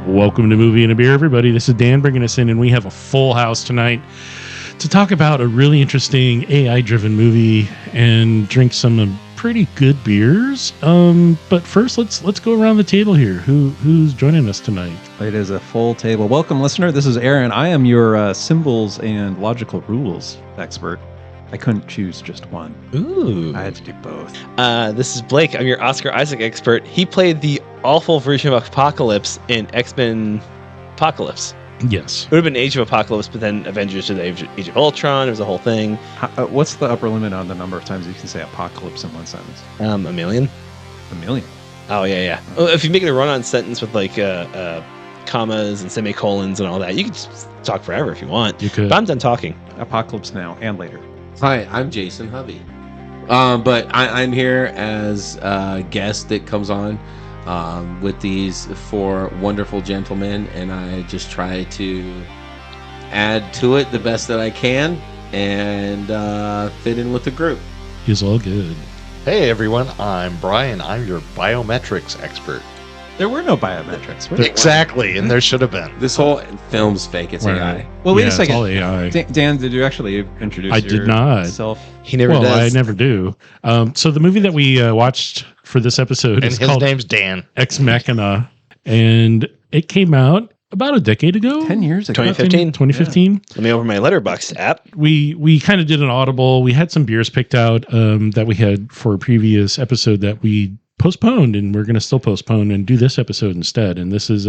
Welcome to Movie and a Beer, everybody. This is Dan bringing us in, and we have a full house tonight to talk about a really interesting AI-driven movie and drink some pretty good beers. But first, let's go around the table here. Who's joining us tonight? It is a full table. Welcome, listener. This is Aaron. I am your symbols and logical rules expert. I couldn't choose just one. Ooh. I had to do both. This is Blake. I'm your Oscar Isaac expert. He played the awful version of Apocalypse in X-Men Apocalypse. Yes. It would have been Age of Apocalypse, but then Avengers did Age of Ultron. It was a whole thing. What's the upper limit on the number of times you can say apocalypse in one sentence? A million. A million. Oh, yeah. Well, if you make it a run-on sentence with like commas and semicolons and all that, you can just talk forever if you want. You could. But I'm done talking. Apocalypse now and later. Hi, I'm Jason Hovey. But I'm here as a guest that comes on with these four wonderful gentlemen, and I just try to add to it the best that I can and fit in with the group. He's all good. Hey everyone, I'm Brian. I'm your biometrics expert. There were no biometrics. Exactly, and there should have been. This whole film's fake. It's AI. Well, wait a It's second. all AI. Dan, did you actually introduce I did not. yourself? He never Well, does. I never do. So the movie that we watched for this episode And is his called name's Dan. Ex Machina, and it came out about a decade ago. 10 years ago. 2015. 2015. Let me open my Letterboxd app. We kind of did an audible. We had some beers picked out that we had for a previous episode that we postponed, and we're going to still postpone and do this episode instead. And this is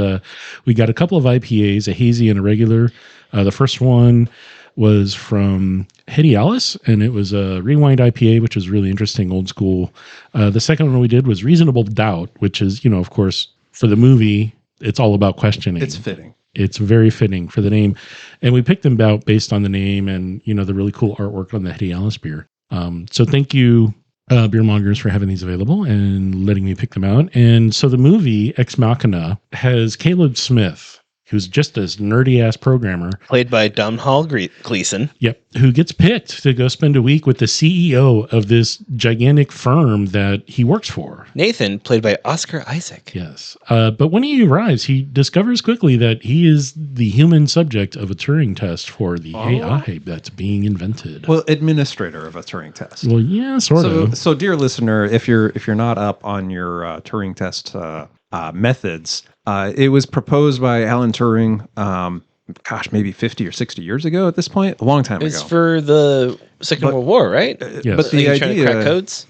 we got a couple of IPAs, a hazy and a regular. The first one was from Hetty Alice, and it was a Rewind IPA, which is really interesting, old school. The second one we did was Reasonable Doubt, which is, of course, for the movie, it's all about questioning. It's fitting. It's very fitting for the name. And we picked them out based on the name and, the really cool artwork on the Hetty Alice beer. So thank you, beer mongers, for having these available and letting me pick them out. And so the movie Ex Machina has Caleb Smith, who's just this nerdy ass programmer. Played by Domhnall Gleeson. Yep. Who gets picked to go spend a week with the CEO of this gigantic firm that he works for. Nathan, played by Oscar Isaac. Yes. But when he arrives, he discovers quickly that he is the human subject of a Turing test for the AI that's being invented. Well, administrator of a Turing test. Well, yeah, sort of. So, dear listener, if you're not up on your Turing test methods, it was proposed by Alan Turing, maybe 50 or 60 years ago at this point, a long time It's ago. for the Second World War, right? Yes. But the Trying to crack codes?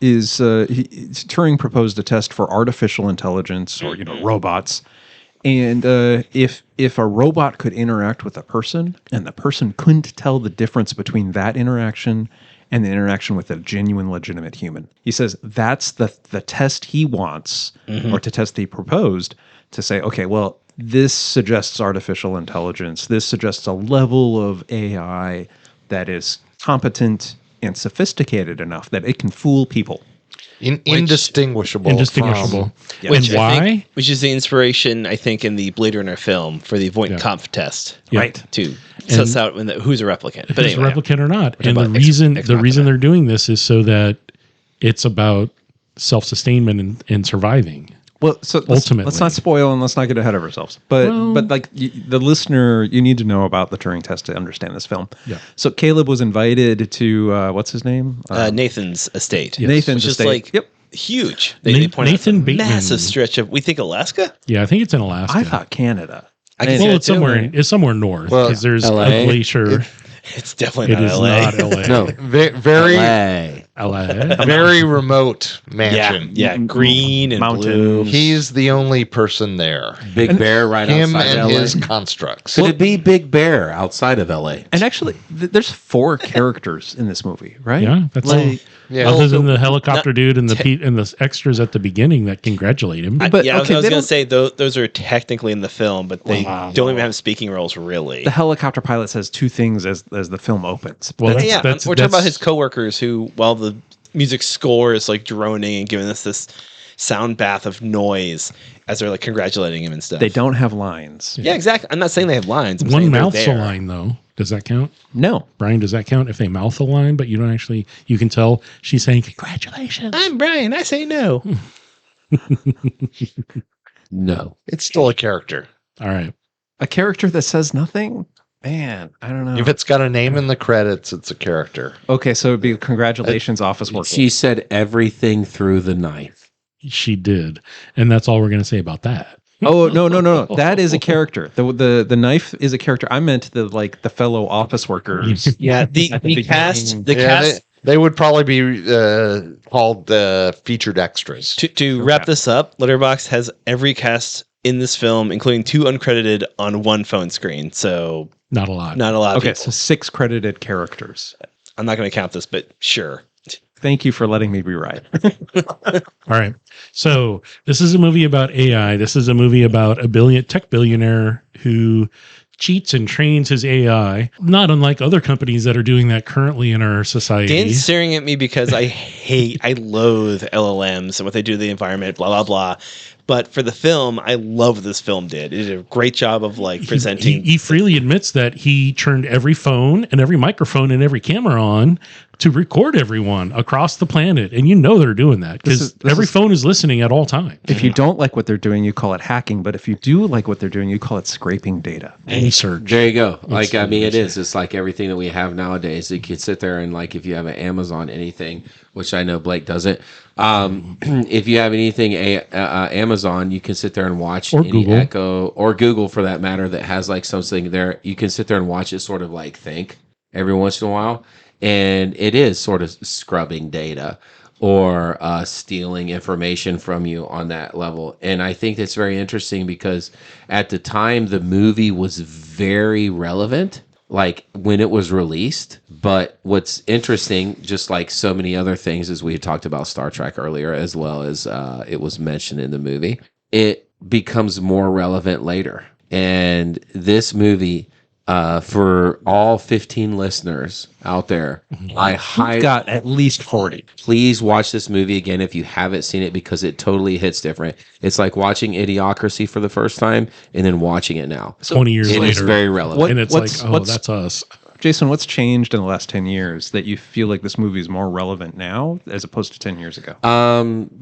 is Turing proposed a test for artificial intelligence or robots, and if a robot could interact with a person and the person couldn't tell the difference between that interaction and the interaction with a genuine, legitimate human, he says that's the test he wants, or to test he proposed, to say, okay, well, this suggests artificial intelligence. This suggests a level of AI that is competent and sophisticated enough that it can fool people. Indistinguishable. Indistinguishable. Yeah. And why? Which is the inspiration, I think, in the Blade Runner film for the Voight Kampff test. Yeah. Right. To suss out who's a replicant. If But it's anyway, a replicant or not. We're And talking the about reason Machina. they're doing this is so that it's about self-sustainment and surviving. Well, so Ultimately. let's not spoil and let's not get ahead of ourselves. But the listener, you need to know about the Turing test to understand this film. Yeah. So Caleb was invited to what's his name? Nathan's estate. Yes. Nathan's Which is estate. like huge. They point Nathan out the Bateman. massive stretch of, we think Alaska? Yeah, I think it's in Alaska. I thought Canada. I can see Well, that it's too. somewhere. It's somewhere north Well, because there's LA. a glacier. It's definitely It not is LA. not LA. No, Very, LA. LA. very remote Yeah, mansion. yeah, green and Mountains. blue. He's the only person there. Big Bear right Him outside and LA. his constructs. Could it be Big Bear outside of LA? And actually, there's 4 characters in this movie, right? Yeah, that's all. Yeah. Other Also, than the helicopter not dude and the extras at the beginning that congratulate him. But, I was okay, they going to don't- say those are technically in the film, but they don't even have speaking roles really. The helicopter pilot says 2 things as the film opens. Well, But that's- yeah, that's- we're talking about that's- his coworkers who, while the music score is like droning and giving us this sound bath of noise as they're like congratulating him and stuff. They don't have lines. Yeah, exactly. I'm not saying they have lines. I'm One saying they're mouths a there. line though. Does that count? No. Brian, does that count if they mouth a line, but you don't actually, you can tell she's saying congratulations? I'm Brian. I say no. No. It's still a character. All right. A character that says nothing? Man, I don't know. If it's got a name in the credits, it's a character. Okay, so it'd be congratulations, office worker. She said everything through the knife. She did. And that's all we're going to say about that. Oh, no. That is a character. The knife is a character. I meant the fellow office workers. Yeah, the cast. The cast. They would probably be called featured extras. To wrap this up, Letterboxd has every cast in this film, including 2 uncredited on 1 phone screen. So Not a lot. not a lot of Okay, people. so 6 credited characters. I'm not going to count this, but sure. Thank you for letting me be right. All right. So this is a movie about AI. This is a movie about a tech billionaire who cheats and trains his AI, not unlike other companies that are doing that currently in our society. Dan's staring at me because I loathe LLMs and what they do to the environment, blah, blah, blah. But for the film, I love what this film did. It did a great job of presenting. He freely admits that he turned every phone and every microphone and every camera on to record everyone across the planet. And they're doing that because every phone is listening at all times. If you don't like what they're doing, you call it hacking. But if you do like what they're doing, you call it scraping data. Research. There you go. It is. It's like everything that we have nowadays. You could sit there and if you have an Amazon anything, which I know Blake doesn't. If you have anything Amazon, you can sit there and watch or any Google. Echo or Google for that matter that has something there. You can sit there and watch it sort of think every once in a while. And it is sort of scrubbing data or stealing information from you on that level. And I think that's very interesting because at the time, the movie was very relevant, when it was released. But what's interesting, just like so many other things, as we had talked about Star Trek earlier, as well as it was mentioned in the movie, it becomes more relevant later. And this movie, for all 15 listeners out there, I got at least 40. Please watch this movie again if you haven't seen it because it totally hits different. It's like watching Idiocracy for the first time and then watching it now. 20 years It later. is very relevant. And it's that's us. Jason, what's changed in the last 10 years that you feel like this movie is more relevant now as opposed to 10 years ago?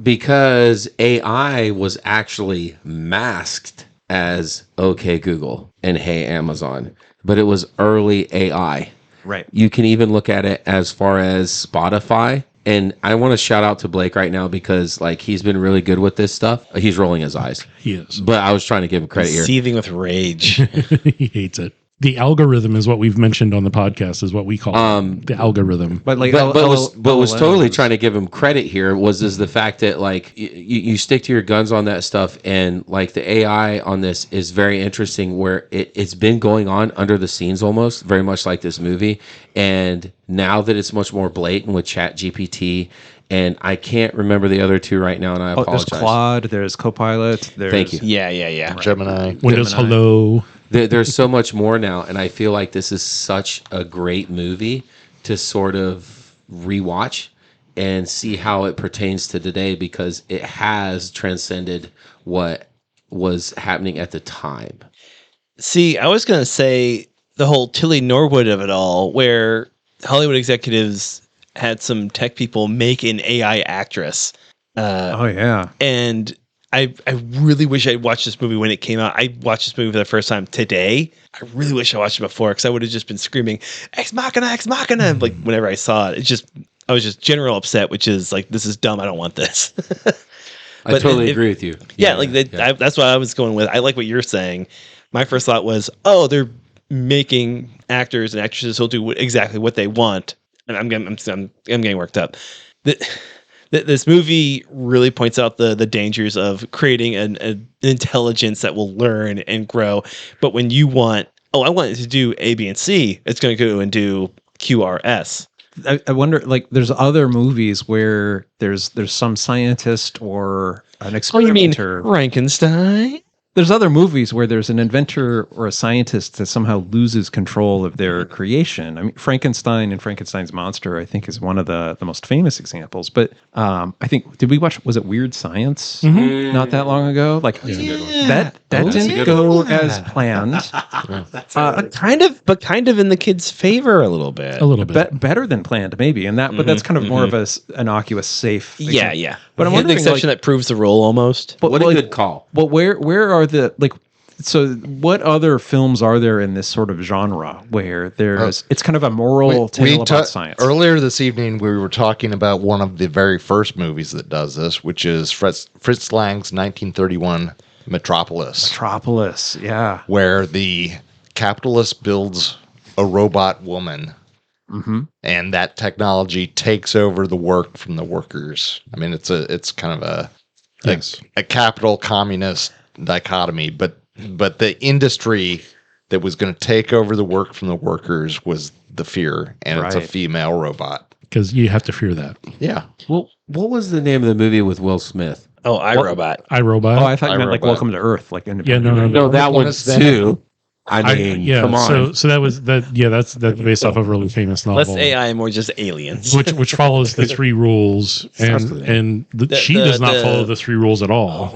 Because AI was actually masked as OK Google and Hey Amazon, but it was early AI. Right. You can even look at it as far as Spotify. And I want to shout out to Blake right now because he's been really good with this stuff. He's rolling his eyes. He is. But I was trying to give him credit here. Seething with rage. He hates it. The algorithm is what we've mentioned on the podcast, is what we call it. The algorithm. But was totally trying to give him credit here is the fact that you stick to your guns on that stuff, and the AI on this is very interesting where it's been going on under the scenes almost very much like this movie, and now that it's much more blatant with ChatGPT, and I can't remember the other 2 right now, and I apologize. There's Claude, there's Copilot, there's Thank you. Yeah. Gemini. Windows Gemini. Hello. There's so much more now, and I feel like this is such a great movie to sort of rewatch and see how it pertains to today because it has transcended what was happening at the time. See, I was going to say the whole Tilly Norwood of it all, where Hollywood executives had some tech people make an AI actress. oh yeah. And I really wish I'd watched this movie when it came out. I watched this movie for the first time today. I really wish I watched it before because I would have just been screaming, Ex Machina, Ex Machina. Whenever I saw it, I was just general upset, which is this is dumb. I don't want this. I totally agree with you. Yeah, that's what I was going with. I like what you're saying. My first thought was, oh, they're making actors and actresses who'll do exactly what they want. And I'm getting worked up. This movie really points out the dangers of creating an intelligence that will learn and grow. But when you want, I want it to do A, B, and C, it's going to go and do QRS. I wonder, there's other movies where there's some scientist or an experimenter. Frankenstein? There's other movies where there's an inventor or a scientist that somehow loses control of their creation. I mean, Frankenstein and Frankenstein's monster, I think, is one of the most famous examples. But I think, did we watch, was it Weird Science not that long ago? That didn't go as planned. Kind of in the kid's favor a little bit. A little bit. Better than planned, maybe. And that, but that's kind of more of a innocuous, safe. Yeah. But I'm the wondering, exception that proves the rule almost. but What a like, good call. But where are the like? So what other films are there in this sort of genre where there's it's kind of a moral tale about science? Earlier this evening, we were talking about one of the very first movies that does this, which is Fritz Lang's 1931 Metropolis, yeah. where the capitalist builds a robot woman, and that technology takes over the work from the workers. I mean, it's kind of a capital communist dichotomy, but the industry that was going to take over the work from the workers was the fear, and it's a female robot. Because you have to fear that. Yeah. Well, what was the name of the movie with Will Smith? Oh, iRobot. iRobot. Oh, I thought you meant like iRobot. Welcome to Earth, like Yeah, no. No, that one one is that? too. I mean, come on. So that was that. Yeah, that's based off of a really famous novel. Less AI and more just aliens. which follows the three rules, and she does not follow the three rules at all.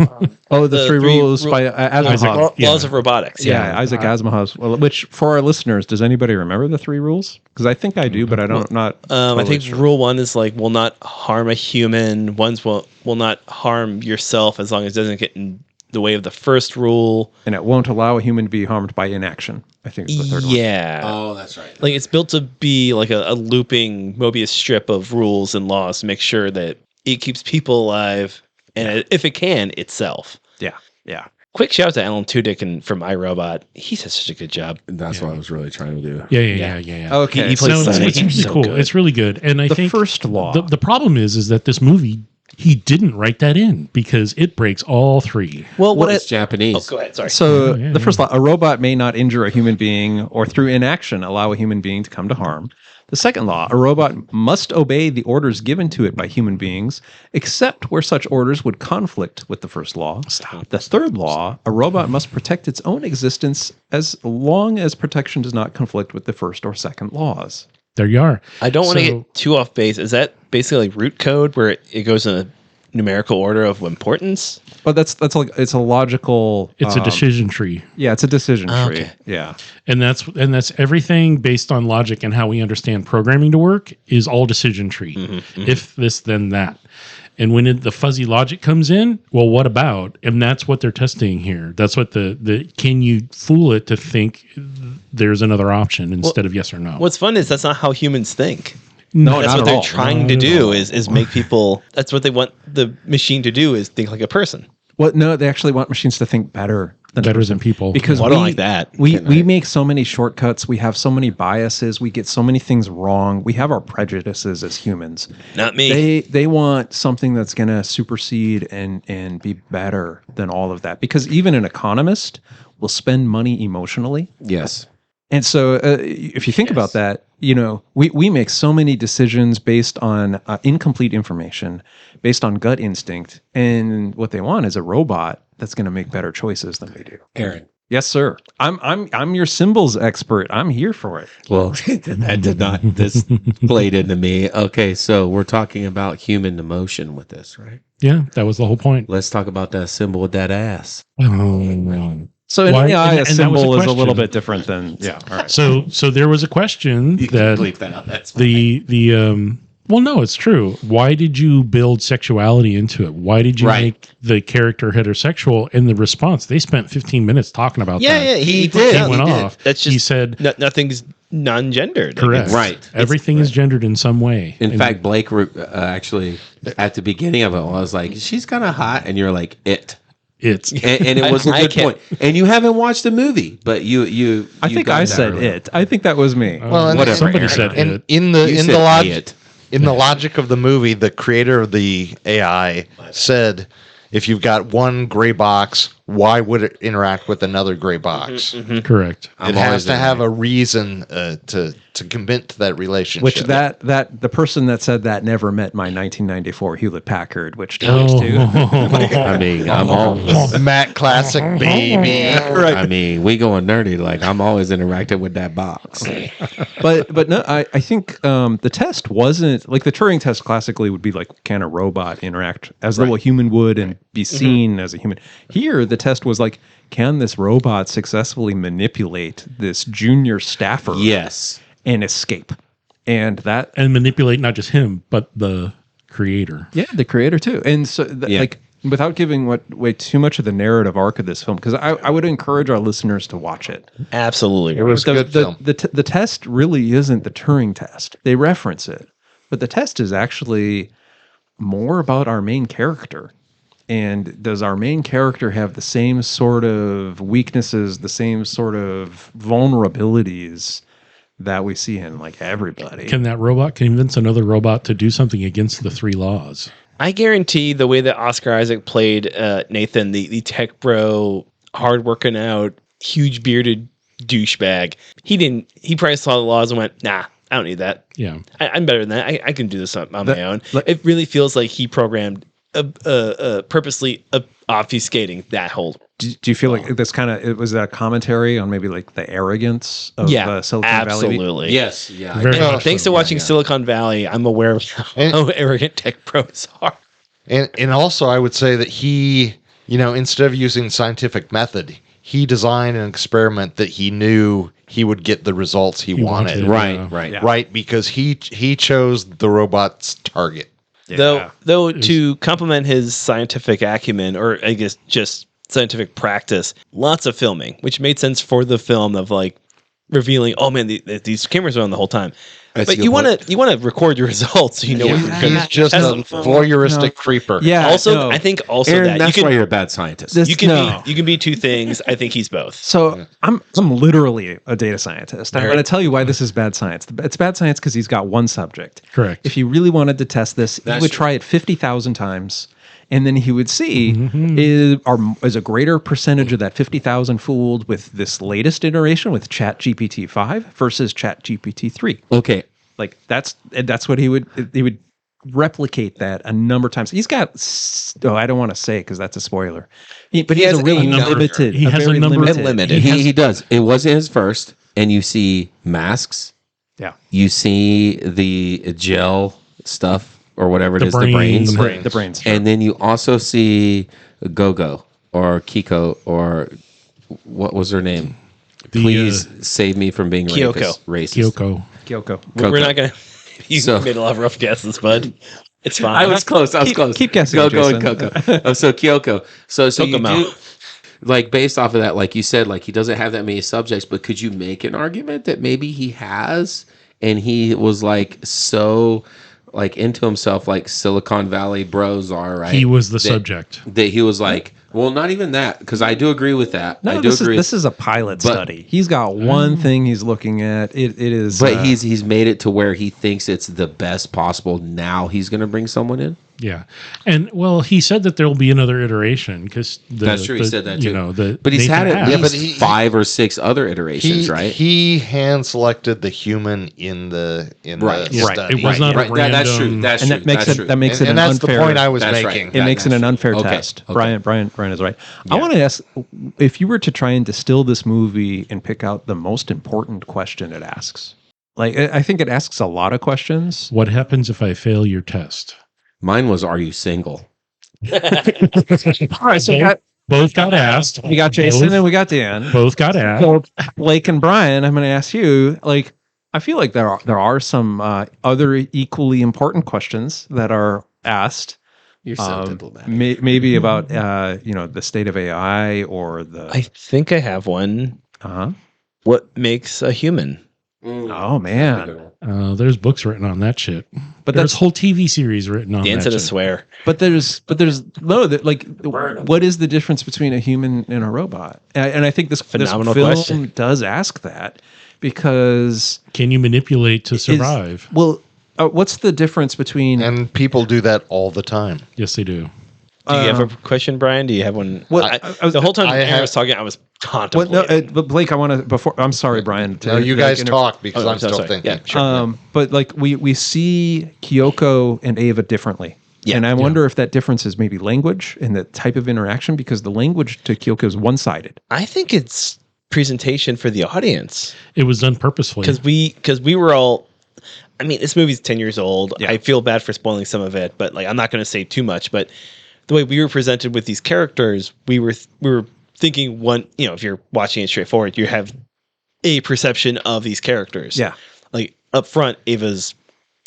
Oh, the three rules by Asimov. Laws of robotics. Yeah, Isaac Asimov's. Well, which for our listeners, does anybody remember the three rules? Because I think I do, but I don't. I think rule one is like will not harm a human. One's will not harm yourself as long as it doesn't get in the way of the first rule. And it won't allow a human to be harmed by inaction. I think it's the third one. Yeah. Oh, that's right. Like it's built to be like a looping Mobius strip of rules and laws to make sure that it keeps people alive and if it can, itself. Yeah. Quick shout out to Alan Tudyk and from iRobot. He does such a good job. That's what I was really trying to do. Yeah. Okay. He plays No, Sonny. it's really So cool. good. It's really good, and I The think first law. The problem is that this movie he didn't write that in because it breaks all three. Well, What is Japanese? Oh, go ahead. Sorry. So yeah, the first law, a robot may not injure a human being or through inaction allow a human being to come to harm. The second law, a robot must obey the orders given to it by human beings, except where such orders would conflict with the first law. The third law, a robot must protect its own existence as long as protection does not conflict with the first or second laws. There you are. I don't want to So- get too off base. Is that basically like root code where it goes in a numerical order of importance? But that's like it's a logical. It's a decision tree, Yeah, it's a decision tree. Okay. Yeah. and that's everything based on logic and how we understand programming to work is all decision tree. If this, then that. And when the fuzzy logic comes in, well, what about? And that's what they're testing here. That's what the can you fool it to think there's another option instead of yes or no? What's fun is that's not how humans think. No, That's not what at they're all. trying to do is make people. That's what they want the machine to do is think like a person. Well, no, they actually want machines to think better than better than people. because Well, I don't like that. We make so many shortcuts. We have so many biases. We get so many things wrong. We have our prejudices as humans. Not me. They want something that's going to supersede and be better than all of that. Because even an economist will spend money emotionally. Yes. And so, if you think about that, we make so many decisions based on incomplete information, based on gut instinct, and what they want is a robot that's going to make better choices than we do. Aaron. Yes, sir. I'm your symbols expert. I'm here for it. Well, that did not. This played into me. Okay, so we're talking about human emotion with this, right? Yeah, that was the whole point. Let's talk about that symbol with that ass. So an Why- AI, and a that was symbol the is a little question. bit different than All right. So there was a question that Bleep that out. That's well, no, it's true. Why did you build sexuality into it? Why did you Right. make the character heterosexual? In the response, they spent 15 minutes talking about that. Yeah, he did. He yeah, went did. off. That's just he said, nothing's non-gendered. correct. Right. Everything is gendered in some way. In And fact, Blake actually at the beginning of it, I was like, "She's kind of hot," and you're like, "It," it's and it was a I good can't- point. And you haven't watched the movie, but you I think got I that said early. it. I think that was me. Well, and Whatever, somebody Aaron. said And it. in You the said logic it. in the logic of the movie, the creator of the AI said, if you've got one gray box, why would it interact with another gray box? Correct. I'm It has always to in have there. a reason to commit to that relationship. Which that the person that said that never met my 1994 Hewlett Packard, which talks Oh. to. I mean, I'm always. Matt Classic baby. I mean, we going nerdy. Like I'm always interacting with that box. but no, I think the test wasn't like the Turing test classically would be like, can a robot interact as though a human would and be seen as a human? Here, the test was like, can this robot successfully manipulate this junior staffer Yes. and escape? And that And manipulate not just him, but the creator. Yeah, the creator too. And so, like, without giving way too much of the narrative arc of this film, because I would encourage our listeners to watch it. Absolutely. It was a good film. The test really isn't the Turing test. They reference it, but the test is actually more about our main character. And does our main character have the same sort of weaknesses, the same sort of vulnerabilities that we see in like everybody? Can that robot convince another robot to do something against the 3 laws? I guarantee the way that Oscar Isaac played Nathan, the tech bro, hard working out, huge bearded douchebag, he probably saw the laws and went, nah, I don't need that. Yeah. I'm better than that. I can do this on my own. It really feels like he programmed purposely obfuscating that whole. Do you feel like this kind of, was that a commentary on maybe like the arrogance of Silicon Valley? Absolutely. Yes. Yeah. Very much Thanks so. to watching Silicon Valley, I'm aware of how arrogant tech pros are. And also, I would say that he, instead of using scientific method, he designed an experiment that he knew he would get the results he wanted. wanted. Right. Yeah. Right, because he chose the robot's target. Yeah. Though to complement his scientific acumen, or I guess just scientific practice, lots of filming, which made sense for the film of like revealing, oh man, these cameras are on the whole time. That's a But good you want point. to record your results, so you know what you're going He's just a voyeuristic creeper. Yeah. Also, no. I think also Aaron, that that's you why can you're a bad scientist. This- you can no. be two things. I think he's both. So I'm literally a data scientist. I'm going to tell you why this is bad science. It's bad science because he's got one subject. Correct. If he really wanted to test this, he That's would true. try it 50,000 times, and then he would see is a greater percentage of that 50,000 fooled with this latest iteration with ChatGPT 5 versus ChatGPT 3. Okay. Like that's what he would replicate that a number of times. He's got I don't want to say because that's a spoiler. But he has a really limited. He has very a number. limited. He does. It wasn't his first, and you see masks. Yeah. You see the gel stuff or whatever it The is, the brains. The brains. And then you also see Gogo or Kiko or what was her name? Please save me from being Kyoko. racist. Kyoko. Kyoko. We're not going to. You So- made a lot of rough guesses, bud. It's fine. I was close. Keep guessing, Gogo and Jason. Coco. So Kyoko. So you Kokomo. do, like based off of that, like you said, like he doesn't have that many subjects, but could you make an argument that maybe he has, and he was like so like into himself, like Silicon Valley bros are, right? He was the That- subject. That he was like, well, not even that, because I do agree with that. I No, do this agree. is a pilot But- study. He's got one thing he's looking at. It is, but he's made it to where he thinks it's the best possible. Now he's going to bring someone in. Yeah. And well, he said that there will be another iteration because That's true. He said that too. But he's had at Nathan least asked. 5 or 6 other iterations, right? He hand selected the human in the Right. Yeah, study. it was not a Right. That's true. random- That's and true. that makes That's it true. that makes and it an that's unfair. the point I was That's right. making. It makes it an unfair Okay, test. okay. Brian is right. I want to ask, if you were to try and distill this movie and pick out the most important question it asks. Like, I think it asks a lot of questions. What happens if I fail your test? Mine was, are you single? All right, so Both got asked. we got Jason and we got Dan. Both got asked. So Blake and Brian, I'm going to ask you. Like, I feel like there are some other equally important questions that are asked. You're so diplomatic. Maybe about the state of AI or the. I think I have one. Uh-huh. What makes a human? Oh man! There's books written on that shit. But There's that's whole TV series written on Dan that said a shit. swear. But there's what is the difference between a human and a robot? And I think this Phenomenal film question. does ask that because Can you manipulate to survive? what's the difference between And people do that all the time. Yes, they do. Do you have a question, Brian? Do you have one? Well, The whole time I Aaron have- was talking, I was What, contemplating. no, but Blake, I want to before. I'm sorry, Brian. No, you guys talk because Oh, I'm still sorry. thinking. Yeah, sure. But like we see Kyoko and Ava differently. Yeah. And I wonder if that difference is maybe language and the type of interaction, because the language to Kyoko is one-sided. I think it's presentation for the audience It was done purposefully. because we were all. I mean, this movie's 10 years old. Yeah. I feel bad for spoiling some of it, but like I'm not going to say too much. But the way we were presented with these characters, we were thinking one. If you're watching it straightforward, you have a perception of these characters. Yeah. Like up front, Ava's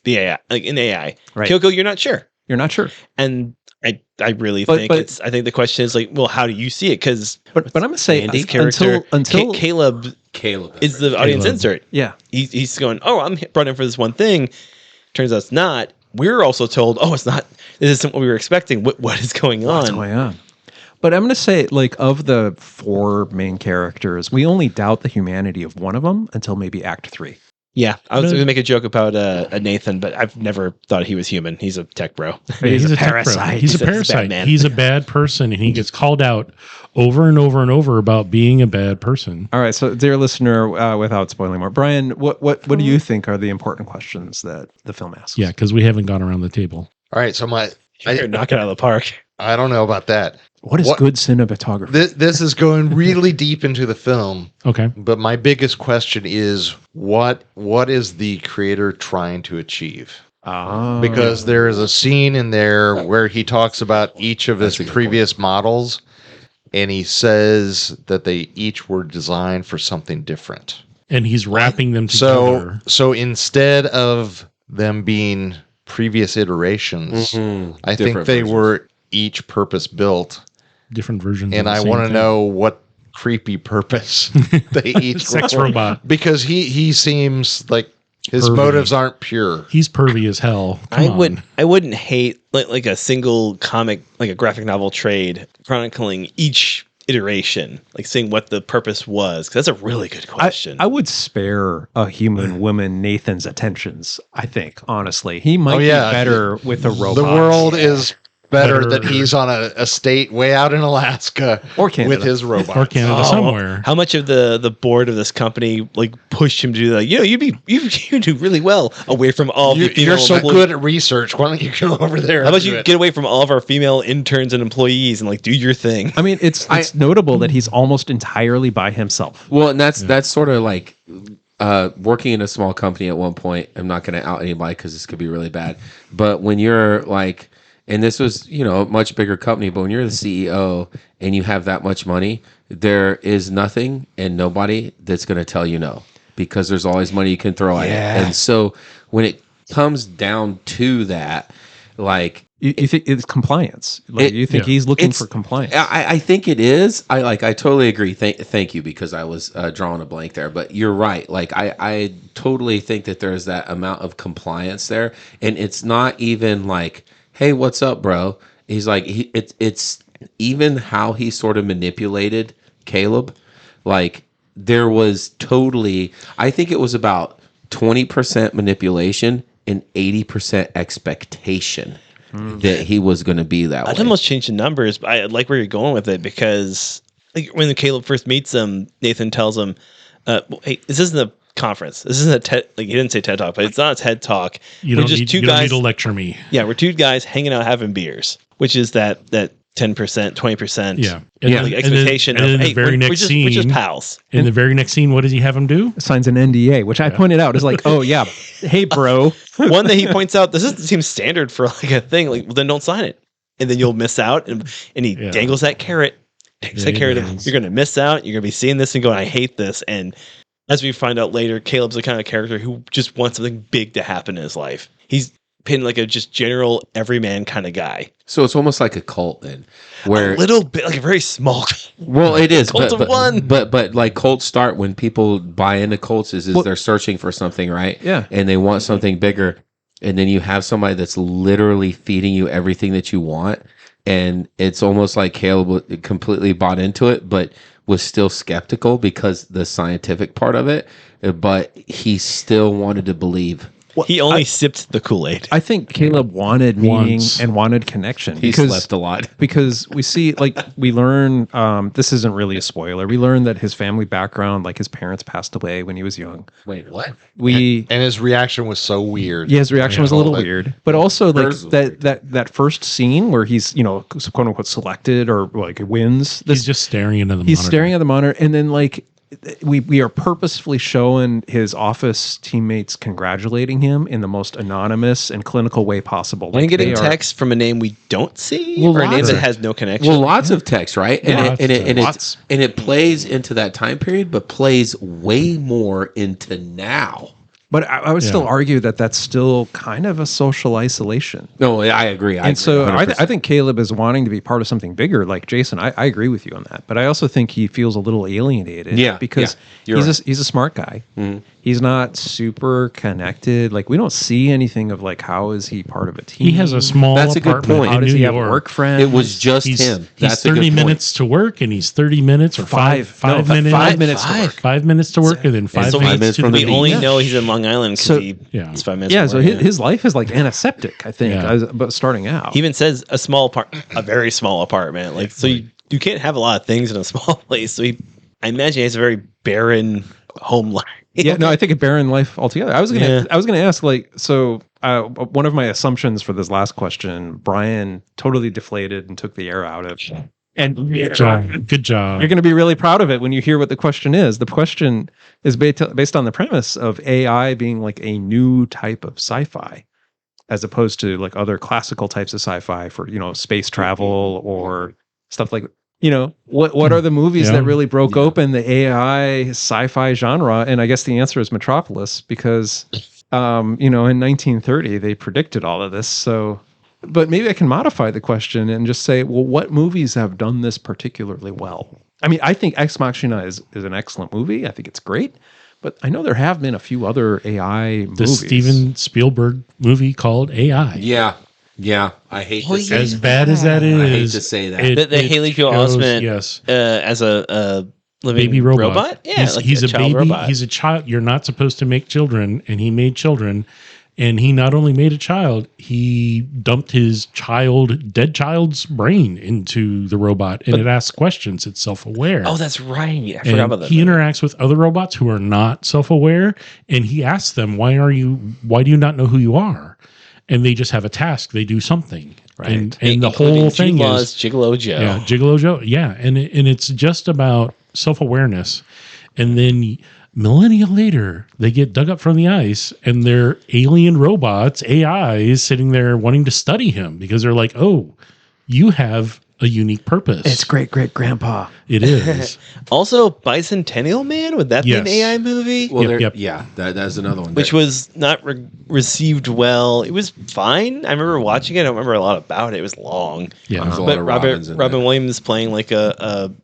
the AI, like in AI. Right. Kyoko, you're not sure. You're not sure. And I really But- think but- I think the question is like, well, how do you see it? Because But I'm gonna say Andy's character, until Caleb is the audience insert. yeah. He's going, oh, I'm brought in for this one thing. Turns out it's not. We're also told, oh, it's not. This isn't what we were expecting. What is going on? What's going on? But I'm going to say, like, of the 4 main characters, we only doubt the humanity of one of them until maybe Act 3. Yeah, I was going to make a joke about Nathan, but I've never thought he was human. He's a tech bro. Yeah, he's a tech bro. parasite. He's a He's a bad parasite. man. He's a bad person, and he gets called out over and over and over about being a bad person. All right, so dear listener, without spoiling more, Brian, what do you think are the important questions that the film asks? Yeah, because we haven't gone around the table. All right, so You're knocking it out of the park. I don't know about that. What is good cinematography? This is going really deep into the film, Okay. but my biggest question is what is the creator trying to achieve? Because there is a scene in there where he talks about each of his previous models, and he says that they each were designed for something different. And he's wrapping them together. So instead of them being previous iterations, I think Different they versions. were each purpose built. Different versions. And of the I same want to thing. know what creepy purpose they each Sex were. robot. Because he seems like his Pervy. motives aren't pure. He's pervy as hell. Come on. I wouldn't hate like a single comic, like a graphic novel trade chronicling each iteration, like seeing what the purpose was. 'Cause that's a really good question. I would spare a human woman Nathan's attentions, I think, honestly. He might be better with a robot. The world is better Better. that he's on a estate way out in Alaska Or Canada. with his robot. Or Canada Oh, somewhere. How much of the board of this company like pushed him to do that? You know, you do really well away from all the female You're so employees. good at research. Why don't you go over there? How about and do you it? get away from all of our female interns and employees and like do your thing? I mean, it's notable that he's almost entirely by himself. Well, and that's sort of like working in a small company at one point. I'm not going to out anybody because this could be really bad. But when you're like, and this was, a much bigger company, but when you're the CEO and you have that much money, there is nothing and nobody that's going to tell you no, because there's always money you can throw at it. And so when it comes down to that, like, You think it's compliance? Like, you think he's looking for compliance? I think it is. I totally agree. Thank you, because I was drawing a blank there. But you're right. Like I totally think that there's that amount of compliance there, and it's not even like, hey, what's up, bro? He's like, it's even how he sort of manipulated Caleb. Like there was totally, I think it was about 20% manipulation and 80% expectation that he was going to be that way. I'd almost change the numbers, but I like where you're going with it, because like when Caleb first meets him, Nathan tells him, hey, this isn't a conference. This isn't a TED, like he didn't say TED Talk, but it's not a TED Talk. You don't need to lecture me. Yeah, we're two guys hanging out having beers, which is that 10%, 20%. Yeah. Like expectation and then of, the hey, very next we're scene, just pals. In the very next scene, what does he have him do? Signs an NDA, which I pointed out is like, oh yeah, hey bro. One that he points out, this seems standard for like a thing. Like, well, then don't sign it, and then you'll miss out. And he dangles that carrot. Takes that carrot. You're going to miss out. You're going to be seeing this and going, I hate this. And as we find out later, Caleb's the kind of character who just wants something big to happen in his life. He's been like a just general everyman kind of guy. So it's almost like a cult then, where A little bit, like a very small. well, it is Cult of one. But like cults start when people buy into cults is they're searching for something, right? Yeah. And they want something bigger, and then you have somebody that's literally feeding you everything that you want, and it's almost like Caleb completely bought into it, but was still skeptical because the scientific part of it, but he still wanted to believe. He only sipped the Kool-Aid. I think Caleb wanted meaning Once. and wanted connection. He slept a lot. Because we see, like, we learn, this isn't really a spoiler. We learn that his family background, like his parents passed away when he was young. Wait, what? And his reaction was so weird. Yeah, his reaction was a little Like, weird, but also like Hers was weird. that first scene where he's quote unquote selected or like wins. He's just staring into the He's monitor. staring at the monitor, and then like we are purposefully showing his office teammates congratulating him in the most anonymous and clinical way possible. When Like, getting they are- text from a name we don't see, Well, or a name lots that of- has no connection. Well, lots of text, right? Lots. And it plays into that time period, but plays way more into now. But I would still argue that that's still kind of a social isolation. No, I agree. And so I think Caleb is wanting to be part of something bigger. Like Jason, I agree with you on that. But I also think he feels a little alienated. Yeah, because he's a smart guy. Mm-hmm. He's not super connected. Like we don't see anything of like how is he part of a team. He has a small That's a good apartment point. How in does New he have York. work friends? It was just him. He's 30 minutes to work, and he's 30 minutes or five minutes. 5 minutes to work. 5 minutes to work, and then 5 minutes to we the beach. only know he's in Long Island because he's 5 minutes. Yeah, from so work, his life is like antiseptic, I think, but starting out. He even says a very small apartment. Like so, you can't have a lot of things in a small place. So I imagine he has a very barren home life. Yeah, no, I think a barren life altogether. I was gonna ask, like, so one of my assumptions for this last question, Brian totally deflated and took the air out of. And Good job. You're going to be really proud of it when you hear what the question is. The question is based on the premise of AI being like a new type of sci-fi, as opposed to like other classical types of sci-fi for, space travel or stuff like, what are the movies that really broke open the AI sci-fi genre? And I guess the answer is Metropolis, because, in 1930, they predicted all of this. So, but maybe I can modify the question and just say, well, what movies have done this particularly well? I mean, I think Ex Machina is an excellent movie. I think it's great. But I know there have been a few other AI movies. The Steven Spielberg movie called AI. Yeah, I hate to say as bad as that is. I hate to say that. The Haley Joel Osment as a living baby robot. Yeah, he's a baby. Robot. He's a child. You're not supposed to make children, and he made children. And he not only made a child, he dumped his dead child's brain into the robot, and it asks questions. It's self-aware. Oh, that's right. I forgot about that. He interacts with other robots who are not self-aware, and he asks them, "Why do you not know who you are?" And they just have a task. They do something, right? And the whole thing is Gigolo Joe. Yeah, Gigolo Joe. Yeah, and it's just about self-awareness, and then millennia later, they get dug up from the ice, and they're alien robots, AIs, sitting there wanting to study him because they're like, "Oh, you have a unique purpose." It's great-great-grandpa. It is. Also, Bicentennial Man, would that be an AI movie? Well, yeah, that's another one. Which was not received well. It was fine. I remember watching it. I don't remember a lot about it. It was long. Yeah, there's a lot but of Robin Williams playing like a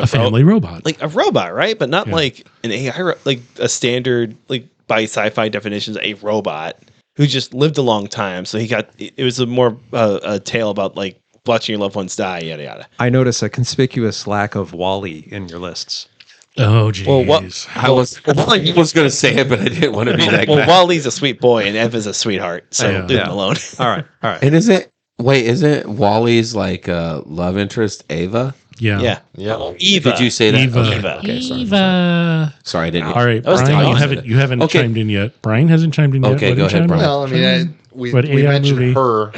family robot, like a robot, right? But not like an AI, like a standard, like by sci-fi definitions, a robot who just lived a long time. So it was a more a tale about like watching your loved ones die, yada yada. I notice a conspicuous lack of WALL-E in your lists. Oh, geez. I was going to say it, but I didn't want to be that guy. Well, Wall-E's a sweet boy and Ev is a sweetheart, so leave him alone. All right. And isn't Wally's like love interest Ava? Yeah. Eva. Did you say that? Eva. Okay, Sorry, I didn't. All right, Brian, you haven't chimed in yet. Brian hasn't chimed in yet. Okay, go ahead, Brian. Well, I mean, we mentioned her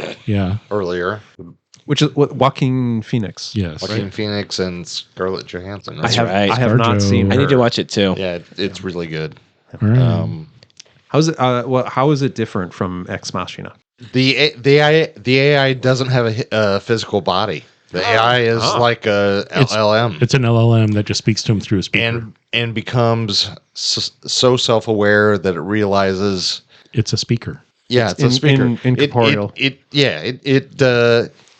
earlier. Which is Joaquin Phoenix. Yes. Joaquin Phoenix and Scarlett Johansson. That's right. I have not seen her. I need to watch it too. Yeah, it's really good. Right. How is it different from Ex Machina? The AI doesn't have a physical body. The AI is like a LLM. It's an LLM that just speaks to him through a speaker. And becomes so self-aware that it realizes it's a speaker. Yeah, it's a speaker. Incorporeal.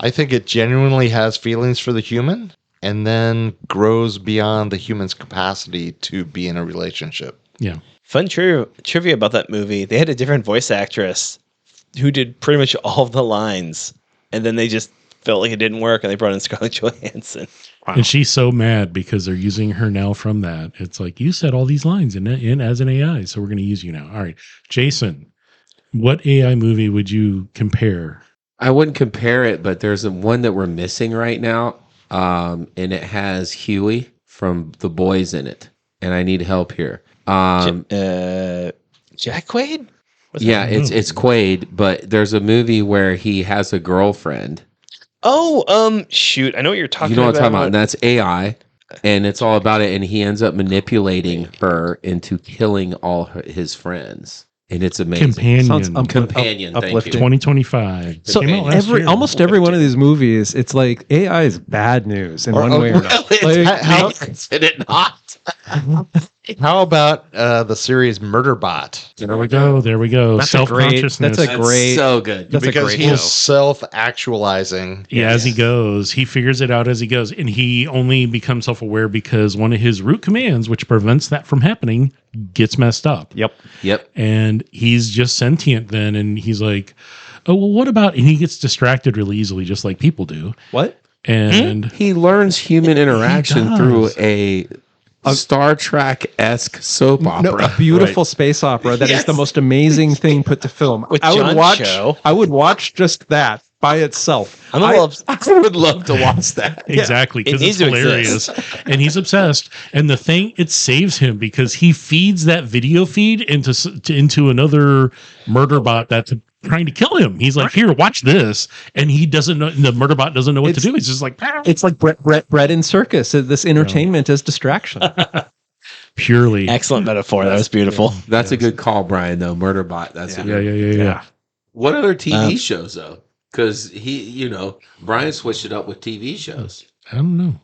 I think it genuinely has feelings for the human and then grows beyond the human's capacity to be in a relationship. Yeah. Fun trivia about that movie. They had a different voice actress who did pretty much all of the lines. And then they just felt like it didn't work and they brought in Scarlett Johansson. Wow. And she's so mad because they're using her now from that. It's like, you said all these lines in as an AI, so we're going to use you now. All right. Jason, what AI movie would you compare? I wouldn't compare it, but there's one that we're missing right now, and it has Huey from The Boys in it, and I need help here. Jack Quaid? It's Quaid, but there's a movie where he has a girlfriend. Oh, shoot! I know what you're talking about. You know what I'm talking about, and that's AI, and it's all about it. And he ends up manipulating her into killing all his friends. And it's amazing. Companion. Thank you. 2025. So almost every one of these movies, it's like AI is bad news in one way or another. How is it not? How about the series Murderbot? There we go. There we go. That's a great. Self-consciousness. That's a great. so good. That's a Because great he's show. self-actualizing. Yeah, as he goes, he figures it out as he goes, and he only becomes self-aware because one of his root commands, which prevents that from happening, gets messed up. Yep. And he's just sentient then, and he's like, "Oh, well, what about?" And he gets distracted really easily, just like people do. What? And He learns human interaction does. through a Star Trek-esque soap opera. No, a beautiful space opera that is the most amazing thing put to film. With I would John watch. Cho. I would watch just that by itself. I'm a little I would love to watch that. exactly, because It it's needs to hilarious, and he's obsessed. And the thing, it saves him because he feeds that video feed into another murder bot that's trying to kill him. He's like, "Here, watch this," and he doesn't know. The murder bot doesn't know what to do. He's just like, It's like bread and circus. This entertainment is distraction. purely. excellent metaphor. That was beautiful. That's a good call, Brian, though. Murderbot. That's a good. Yeah. What other TV shows, though? Because Brian switched it up with TV shows. I don't know.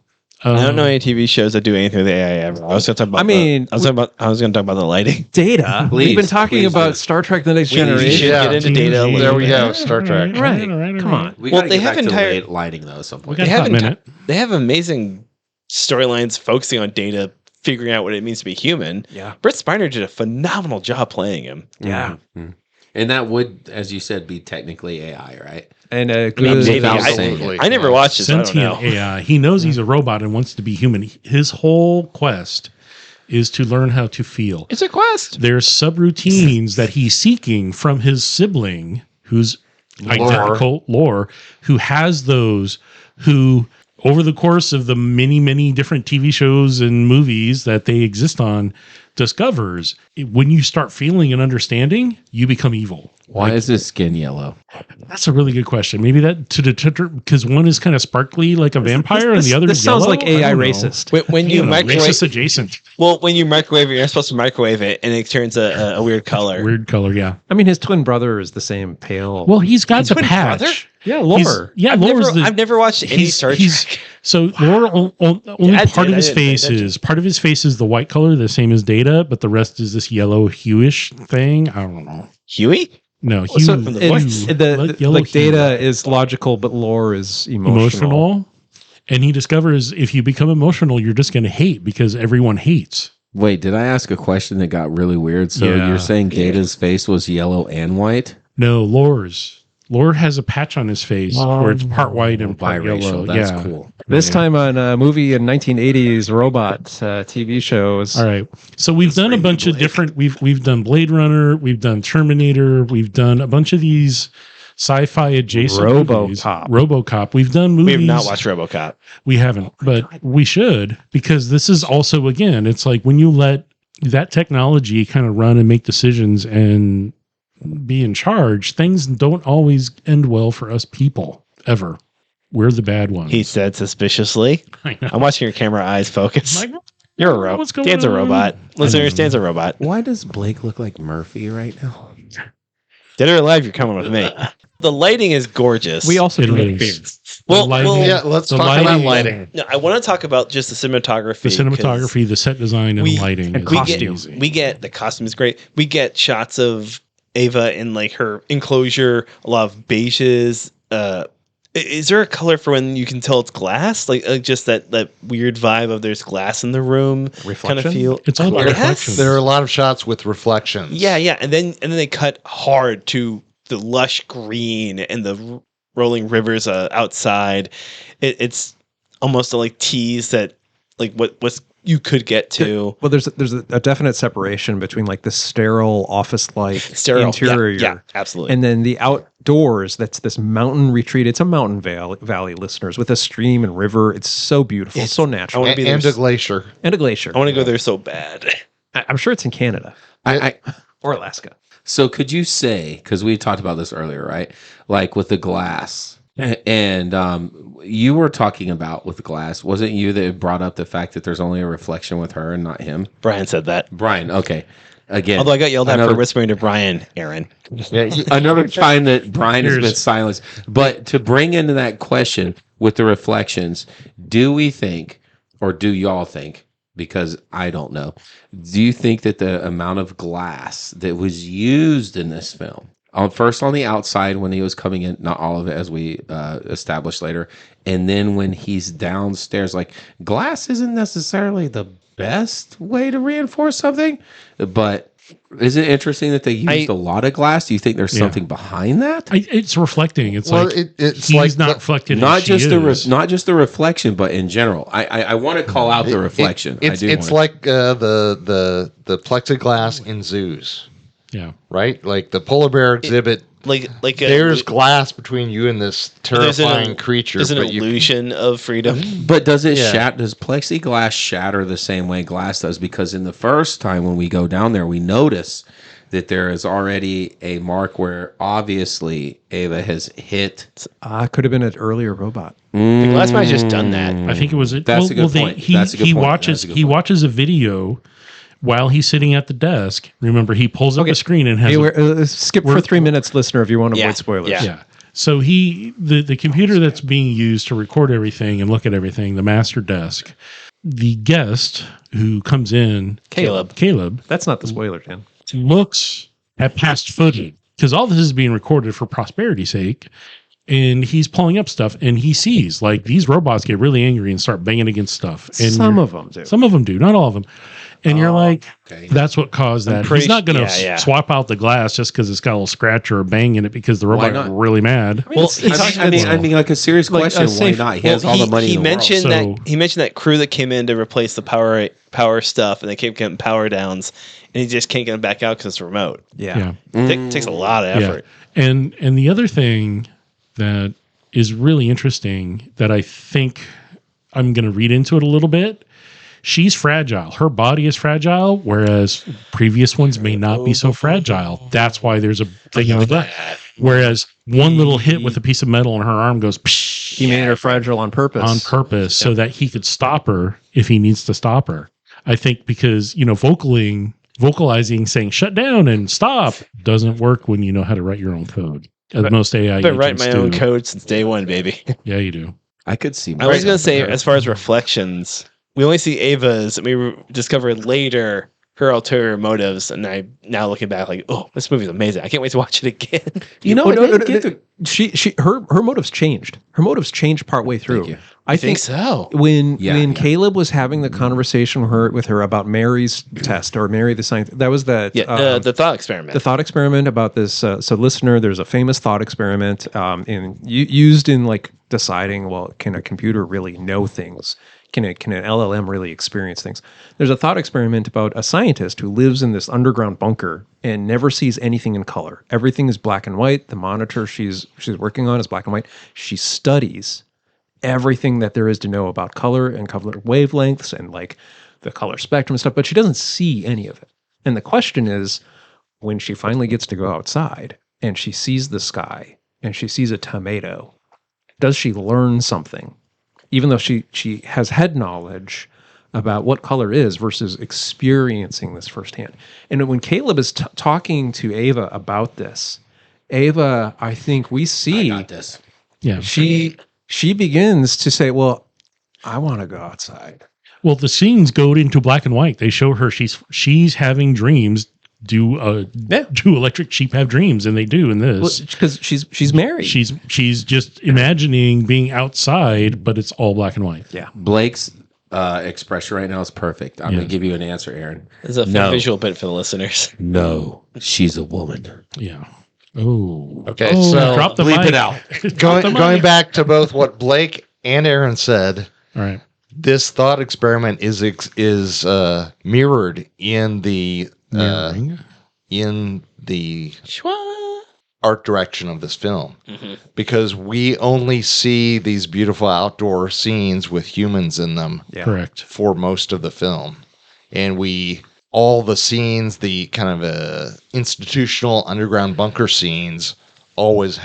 I don't know any TV shows that do anything with AI ever. I was going to talk about. I was going to talk about the lighting. Data. Please, We've been talking please about do. Star Trek: The Next We should Generation. get into data. a little There we bit. go. Star Trek. Right. Come on. We Well, got to they get have back entire- to lighting, though, at some We point. got They a have hot minute. They have amazing storylines focusing on data, figuring out what it means to be human. Yeah. Brett Spiner did a phenomenal job playing him. Yeah. Mhm. And that would, as you said, be technically AI, right? And a I mean, good. maybe. Absolutely. I never watched it, so I don't Sentient know. AI. He knows he's a robot and wants to be human. His whole quest is to learn how to feel. It's a quest. There's subroutines that he's seeking from his sibling, who's identical lore, who has those, who over the course of the many different TV shows and movies that they exist on, discovers when you start feeling and understanding, you become evil. Why is his skin yellow? That's a really good question. Maybe that to deter, because one is kind of sparkly like a vampire, and the other This is sounds yellow? like I AI don't know. racist. When you microwave, Racist adjacent. well, when you microwave it, you're not supposed to microwave it, and it turns a weird color. Weird color, yeah. I mean, his twin brother is the same pale. Well, he's got the twin patch. brother? yeah, He's- Lore. Yeah, I've Lore's never, I've never watched any Star Trek. So Lore, only Yeah, I part did. of his I didn't pay face attention. is the white color, the same as Data, but the rest is this yellow hueish thing. I don't know. Huey? No, Well, so from the it's- hue, the like hue. data is logical, but Lore is emotional. emotional. And he discovers if you become emotional, you're just going to hate because everyone hates. Wait, did I ask a question that got really weird? So Yeah. you're saying Data's face was yellow and white? No, Lore's. Lore has a patch on his face where it's part white and part yellow. That's yeah. cool. This time on a movie in 1980s robot TV shows. All right. So we've done a bunch of different. We've done Blade Runner. We've done Terminator. We've done a bunch of these sci-fi adjacent movies. RoboCop. We've done movies. We have not watched RoboCop. We haven't, but we should, because this is also, again, it's like when you let that technology kind of run and make decisions and be in charge, things don't always end well for us people ever. We're the bad ones. He said suspiciously. I know. I'm watching your camera eyes focus. Like, You're a robot. what's going Dan's a on? robot. Listeners, Dan's a robot. Why does Blake look like Murphy right now? Dead or alive, you're coming with me. The lighting is gorgeous. We also It do is. well, the lighting- well, Yeah, let's The talk about lighting- lighting. no, I want to talk about just the cinematography. the cinematography, the set design, and we- the lighting. and is costumes. amazing. We get the costume is great. We get shots of Ava in like her enclosure, a lot of beiges. Is there a color for when you can tell it's glass? Like just that weird vibe of there's glass in the room kind of Reflection? feel. It's all about Yes. reflections. There are a lot of shots with reflections. Yeah, and then they cut hard to the lush green and the rolling rivers outside. It's almost a like tease that like what's you could get to. Well, there's a definite separation between like the sterile office-like Sterile. interior, Yeah, absolutely. and then the outdoors. That's this mountain retreat. It's a mountain valley, listeners, with a stream and river. It's so beautiful, so natural, I wanna be there. And a glacier. and a glacier. I want to go there so bad. I'm sure it's in Canada I or Alaska. So could you say, because we talked about this earlier, right? Like with the glass. And you were talking about with the glass, wasn't you that brought up the fact that there's only a reflection with her and not him? Brian said that. Brian, okay. Again, Although I got yelled at for another- whispering to Brian, Aaron. another time that Brian has been Here's- silenced. But to bring into that question with the reflections, do we think, or do y'all think, because I don't know. Do you think that the amount of glass that was used in this film, first on the outside when he was coming in, not all of it as we established later, and then when he's downstairs, like glass isn't necessarily the best way to reinforce something, but is it interesting that they used a lot of glass? Do you think there's something behind that? It's reflecting. It's Well, like it's he's like not reflected. Not as just she is. not just the reflection, but in general. I want to call out the reflection. It's like the plexiglass in zoos, Yeah. right? Like the polar bear exhibit. There's glass between you and this terrifying creature. There's an illusion of freedom. But does it does plexiglass shatter the same way glass does? Because in the first time when we go down there, we notice that there is already a mark where obviously Ava has hit. Could have been an earlier robot. The glass might have just done that. I think it was. That's a good point. He watches a video while he's sitting at the desk. Remember, he pulls up a screen and has skip for 3 minutes, listener, if you want to avoid spoilers. Yeah. So the computer that's being used to record everything and look at everything, the master desk, the guest who comes in, Caleb, That's not the spoiler, Dan. looks at past footage because all this is being recorded for prosperity's sake. And he's pulling up stuff and he sees like these robots get really angry and start banging against stuff. And Some of them do. Some of them do, not all of them. And you're like, that's what caused that. He's not going to swap out the glass just because it's got a little scratch or a bang in it because the robot got really mad. I mean, like a serious question. Why not? He has all the money in the world. He mentioned that crew that came in to replace the power stuff, and they kept getting power downs, and he just can't get them back out because it's remote. Yeah. It takes a lot of effort. Yeah. And the other thing that is really interesting that I think I'm going to read into it a little bit. She's fragile. Her body is fragile, whereas previous ones may not be so fragile. That's why there's a thing of that. Whereas one little hit with a piece of metal on her arm goes, psh, he made her fragile on purpose. So that he could stop her if he needs to stop her. I think because, vocalizing, saying shut down and stop doesn't work when you know how to write your own code. Most AI I've been writing my own code since day one, baby. Yeah, you do. I could see. I was going to say, as far as reflections, we only see Ava's, and we discovered later her ulterior motives. And I now looking back, like, oh, this movie's amazing. I can't wait to watch it again. Her motives changed. Her motives changed partway through. I think so. When Caleb was having the conversation with her about Mary's test or Mary the scientist, that was the thought experiment. The thought experiment about this. So, listener, there's a famous thought experiment used in like deciding, well, can a computer really know things? Can an LLM really experience things? There's a thought experiment about a scientist who lives in this underground bunker and never sees anything in color. Everything is black and white. The monitor she's working on is black and white. She studies everything that there is to know about color and color wavelengths and like the color spectrum and stuff, but she doesn't see any of it. And the question is, when she finally gets to go outside and she sees the sky and she sees a tomato, does she learn something? Even though she has head knowledge about what color is versus experiencing this firsthand. And when Caleb is talking to Ava about this, Ava, I think we see, I got this. Yeah, she begins to say, well, I want to go outside. Well, the scenes go into black and white. They show her she's having dreams. Do electric sheep have dreams? And they do in this because she's married. She's just imagining being outside, but it's all black and white. Yeah, Blake's expression right now is perfect. I'm going to give you an answer, Aaron. It's a visual bit for the listeners. No, she's a woman. Yeah. Oh. Okay. So drop the bleep mic. it out. Going back to both what Blake and Aaron said. All right. This thought experiment is mirrored in the art direction of this film, because we only see these beautiful outdoor scenes with humans in them. Yeah. Correct. For most of the film, and all the scenes, the kind of institutional underground bunker scenes, almost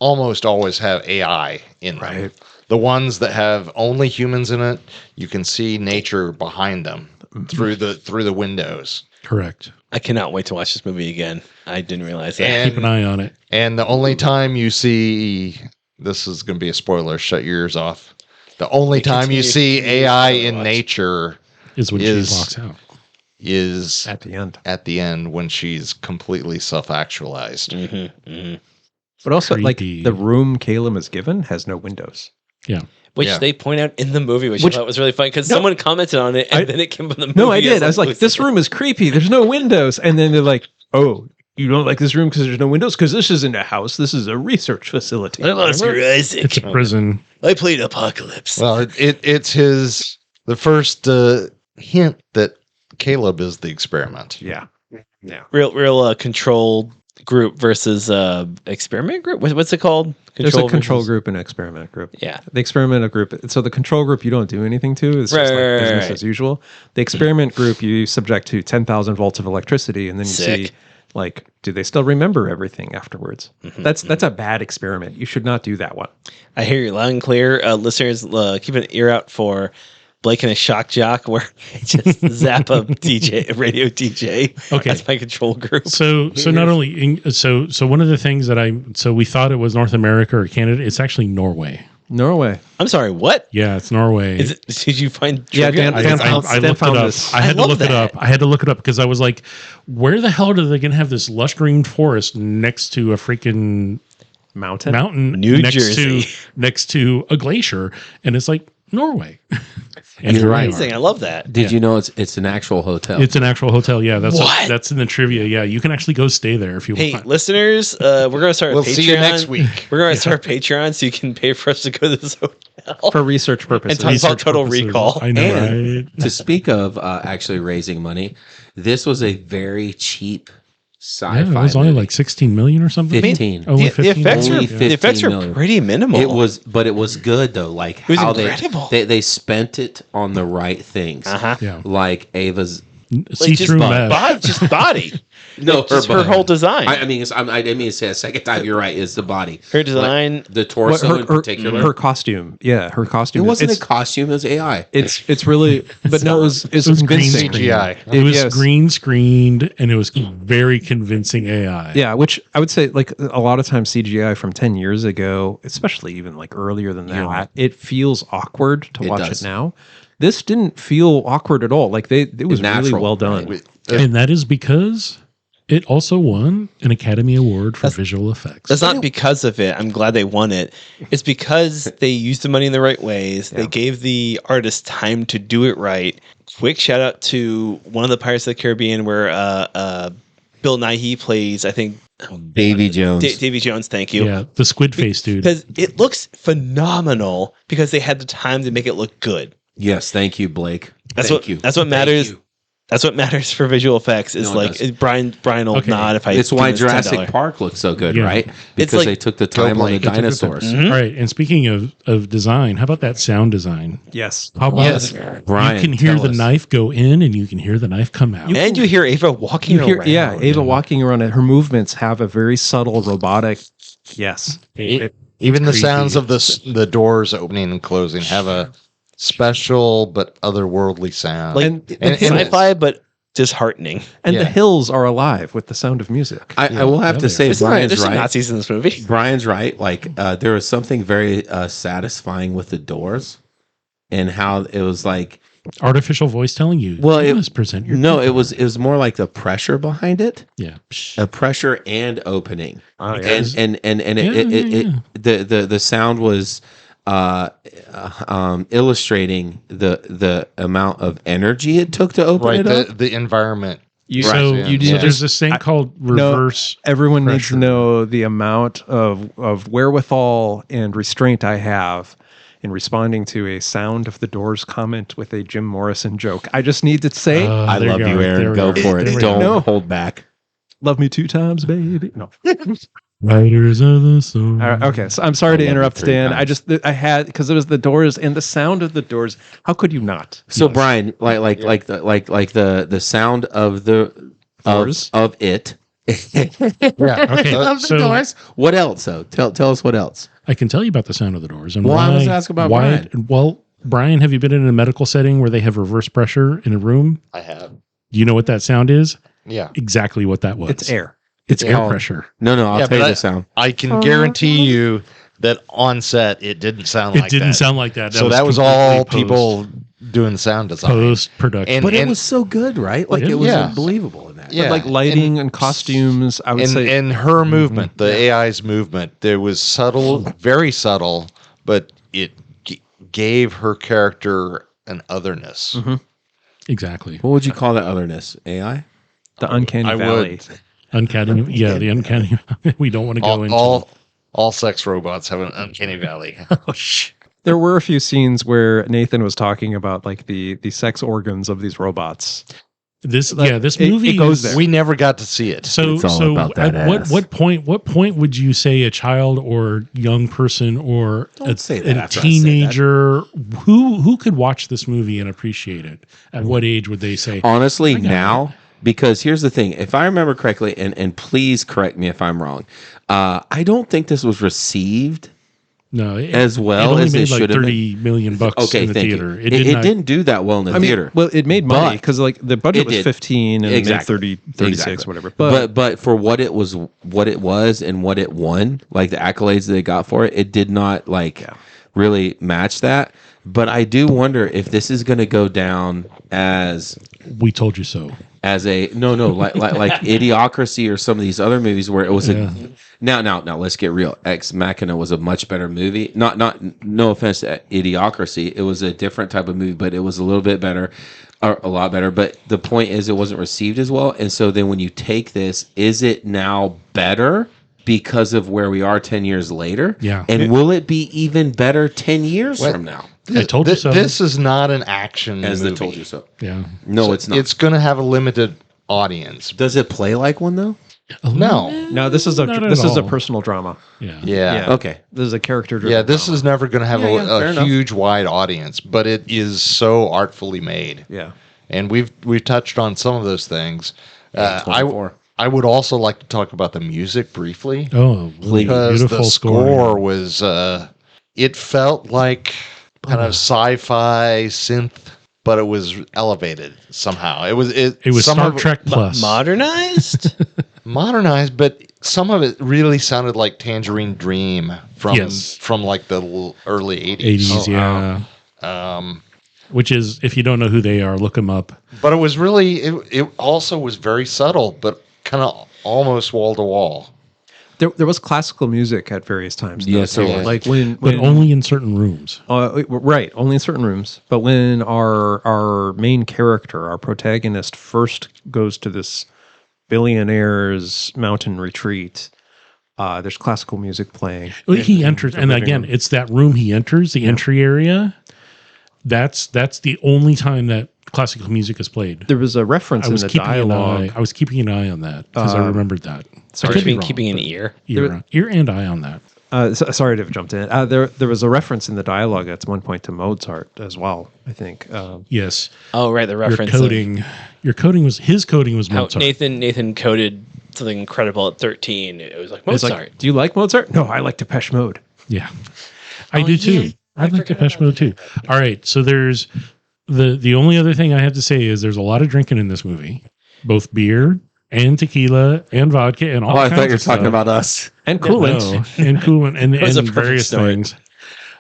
always have AI in them. Right. The ones that have only humans in it, you can see nature behind them through the windows. Correct. I cannot wait to watch this movie again. I didn't realize that. And keep an eye on it. And the only time you see, this is going to be a spoiler, shut your ears off. The only time you see AI in nature is when she walks out. Is At the end. At the end when she's completely self-actualized. But also, like, Creepy. the room Caleb is given has no windows. Yeah. Which they point out in the movie, which I thought was really funny because someone commented on it and then it came from the movie. No, I did. I was like, this room is creepy. There's no windows. And then they're like, oh, you don't like this room because there's no windows? Because this isn't a house. This is a research facility. I'm Oscar Isaac. It's a prison. I played Apocalypse. Well, it's the first hint that Caleb is the experiment. Yeah. Real control group versus experiment group. What's it called? There's a control group and experiment group. Yeah. The experimental group. So the control group you don't do anything to. It's just like business as usual. The experiment group you subject to 10,000 volts of electricity, and then you see, like, do they still remember everything afterwards? That's a bad experiment. You should not do that one. I hear you loud and clear. Listeners, keep an ear out for Blake and a shock jock where I just zap a radio DJ. Okay. That's my control group. So not only so one of the things that we thought it was North America or Canada. It's actually Norway. Norway. I'm sorry, what? Yeah, it's Norway. Did you find Yeah, trivia? Dan I looked it found up. this. I had to love look it that. up. I had to look it up because I was like, where the hell are they going to have this lush green forest next to a freaking mountain New next Jersey. next to a glacier? And it's like Norway. And you're right. Amazing. I love that. Did you know it's an actual hotel? It's an actual hotel. Yeah, What? that's in the trivia. Yeah, you can actually go stay there if you Hey, want. listeners, we're going to start a We'll Patreon. see you next week. We're going to start a Patreon so you can pay for us to go to this hotel. For research purposes. And talk about Total Purposes. Recall. I know, And right? to speak of actually raising money, this was a very cheap sci-fi. Yeah, it was only movie. like 16 million or something. 15. Oh, The 15 effects million? are the effects 15 are million. pretty minimal. It was good though. Like was how incredible. they spent it on the right things. Yeah. Like Ava's. See through body. mesh. Just body. No, Just her body. whole design. I mean, I didn't mean to say a second time. You're right. Is the body Her design. Like, the torso in particular? Her costume. Yeah, her costume. It wasn't it's, a costume. It was AI. It's really, but no, it was It was green convincing. screen. CGI. It was Yes. green screened and it was very convincing AI. Yeah, which I would say, like, a lot of times CGI from 10 years ago, especially even like earlier than that, You're right. it feels awkward to It watch does. it now. This didn't feel awkward at all. Like it was really Natural, well done. right? And that is because it also won an Academy Award for visual effects. That's not because of it. I'm glad they won it. It's because they used the money in the right ways. They gave the artist time to do it right. Quick shout out to one of the Pirates of the Caribbean where Bill Nighy plays, I think, Davy Jones. Davy Jones. Thank you. Yeah, the squid face dude. Because it looks phenomenal because they had the time to make it look good. Yes, thank you, Blake. That's Thank what you. that's what Thank matters. you. That's what matters for visual effects. Is No, it like does. Brian will Okay. nod if I. It's give why this Jurassic $10. Park looks so good, Yeah. right? It's Because like- they took the time on the Blake. They took the dinosaurs. Mhm. All right, and speaking of design, how about that sound design? Yes. How about Yes. Brian, you can hear tell the us. knife go in and you can hear the knife come out. And you hear Ava walking You hear, around. yeah, Ava walking around it. Her movements have a very subtle robotic. Yes. Even the creepy. sounds of the doors opening and closing have a special but otherworldly sound. Like And- and sci-fi, but disheartening. And the Yeah. hills are alive with the sound of music. I will have Yeah, to they say, There's Brian's some right. Nazis in this movie. Brian's right. Like there was something very satisfying with the doors and how it was like. Artificial voice telling you. Well, you it- must present your. No, it was more like the pressure behind it. Yeah. A pressure and opening. Because- And Yeah. the sound was illustrating the amount of energy it took to open right, it up. the environment. So, you so need there's this thing called reverse. Everyone needs pressure. to know the amount of wherewithal and restraint I have in responding to a sound of the doors comment with a Jim Morrison joke. I just need to say, I There love go. you, There Aaron. we Go go. for it. There we Don't go. hold back. love me 2 times, baby. No. Riders of the storm. All right, okay, so I'm sorry to love it interrupt, 3 Dan. times. I had because it was the doors and the sound of the doors. How could you not? So Brian, like the sound of the Doors? of it. Yeah. Okay, Of the so doors. What else? So tell us what else. I can tell you about the sound of the doors and Well, why. I was asking about Brian. Well, Brian, have you been in a medical setting where they have reverse pressure in a room? I have. Do you know what that sound is? Yeah. Exactly what that was. It's air. It's air called- pressure. No, I'll Yeah, tell you but the sound. I can guarantee you that on set it didn't sound It like didn't that. sound like that. So that was all completely people doing the sound design. Post production. But it was so good, right? Like, it was Yeah. unbelievable in that. Yeah. But like lighting and costumes, I would say. And her movement, the AI's movement, there was subtle, very subtle, but it gave her character an otherness. Exactly. What would you call that otherness? AI? The uncanny I valley. would. Uncanny. Yeah, the uncanny. We don't want to go into. All sex robots have an uncanny valley. Oh, shit. There were a few scenes where Nathan was talking about like the sex organs of these robots. This Like, this it movie goes is- there. We never got to see it. So It's all so about that at ass. what point would you say a child or young person or Don't say that a after I say that. teenager who could watch this movie and appreciate it? At what age would they say? Honestly, I got now, because here's the thing. If I remember correctly, and please correct me if I'm wrong, I don't think this was received No, as well it only as it made like should have been. $30 million in the thank theater. you. It didn't do that well in the theater. Well, it made money But because like the budget it was did. 15 and Exactly. it made 36 Exactly. whatever. But for what it was and what it won, like the accolades that it got for it, it did not really match that. But I do wonder if this is going to go down as We told you so. a like Idiocracy or some of these other movies where it was now let's get real. Ex Machina was a much better movie. No offense to Idiocracy, it was a different type of movie, but it was a little bit better, or a lot better. But the point is, it wasn't received as well. And so then when you take this, is it now better because of where we are 10 years later? Yeah. And will it be even better 10 years from now? I told you so. This is not an action As movie. they told you so. Yeah. No, it's not. It's going to have a limited audience. Does it play like one though? No. no, this is a Not at this is a all. personal drama. Yeah. Yeah. Okay. This is a character driven. Yeah, this is never going to have Yeah, fair a enough. huge wide audience, but it is so artfully made. Yeah. And we've touched on some of those things. I 24. would also like to talk about the music briefly. Oh, Because beautiful the score was it felt like kind of sci-fi synth, but it was elevated somehow. It was some Star of it Trek Plus. Modernized? modernized, but some of it really sounded like Tangerine Dream from Yes. like the early 80s. 80s, yeah. Which is, if you don't know who they are, look them up. But it was really it also was very subtle, but kind of almost wall to wall. There was classical music at various times. though, Yes, there too. was. Like when But only in certain rooms. right, only in certain rooms. But when our main character, our protagonist, first goes to this billionaire's mountain retreat, there's classical music playing. He enters, the and living again, room. it's that room he enters, the entry area. That's the only time that classical music is played. There was a reference I in was the keeping dialogue. I was keeping an eye on that because I remembered that. Sorry, I could be wrong, keeping an but ear. ear and eye on that. Sorry to have jumped in. There was a reference in the dialogue at one point to Mozart as well. I think. Yes, Oh, right, the your reference. of coding. Your coding was his coding was how Mozart. Nathan coded something incredible at 13. It was like It's Mozart. like, do you like Mozart? No, I like Depeche Mode. Yeah, I do too. I like Depeche Mode too. All right, so there's the only other thing I have to say is there's a lot of drinking in this movie, both beer and tequila and vodka and all. Oh, I kinds thought you were of talking stuff. about us. And coolant. No, and coolant and, was a and perfect various snort. things.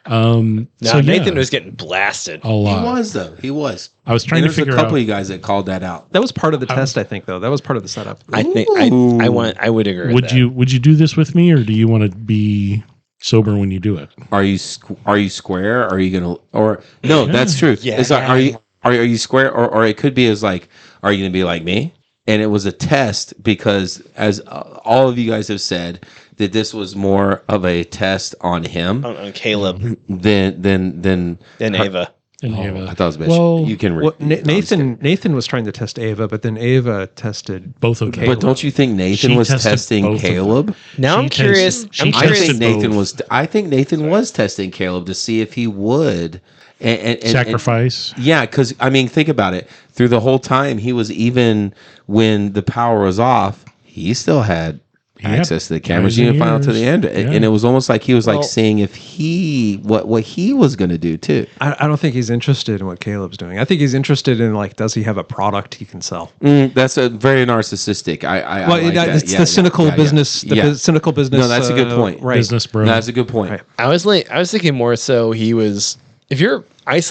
No, So Nathan yeah, was getting blasted. a lot. He was though. He was. I was trying And to there's figure a couple out. of you guys that called that out. That was part of the test, I think, though. That was part of the setup. I think Ooh. I would agree with Would that. you do this with me, or do you want to be sober when you do it? Are you square? Are you gonna or no? That's true. Yeah. It's like, are you square or it could be as like, are you gonna be like me? And it was a test because as all of you guys have said that this was more of a test on him on Caleb than and Ava. And Oh, Ava? I thought it was a bitch. Well, you can Well, I'm just Nathan was trying to test Ava, but then Ava tested both of them. But don't you think Nathan She was tested testing both of them. Caleb? Now She I'm curious. tested- I'm she I curious. tested think Nathan both. was. I think Nathan was testing Caleb to see if he would and sacrifice. yeah, because I mean, think about it. Through the whole time, he was even when the power was off, he still had access to the cameras Eyes and even final to the ears. end, Yeah. and it was almost like he was Well- like seeing if he what he was going to do too. I don't think he's interested in what Caleb's doing. I think he's interested in like, does he have a product he can sell? That's a very narcissistic. I Well, like that. it's Yeah, the yeah, cynical yeah, yeah. business. The Yeah. cynical business. No, that's a good point. Right. Business bro. That's a good point. Right. I was thinking more so he was if you're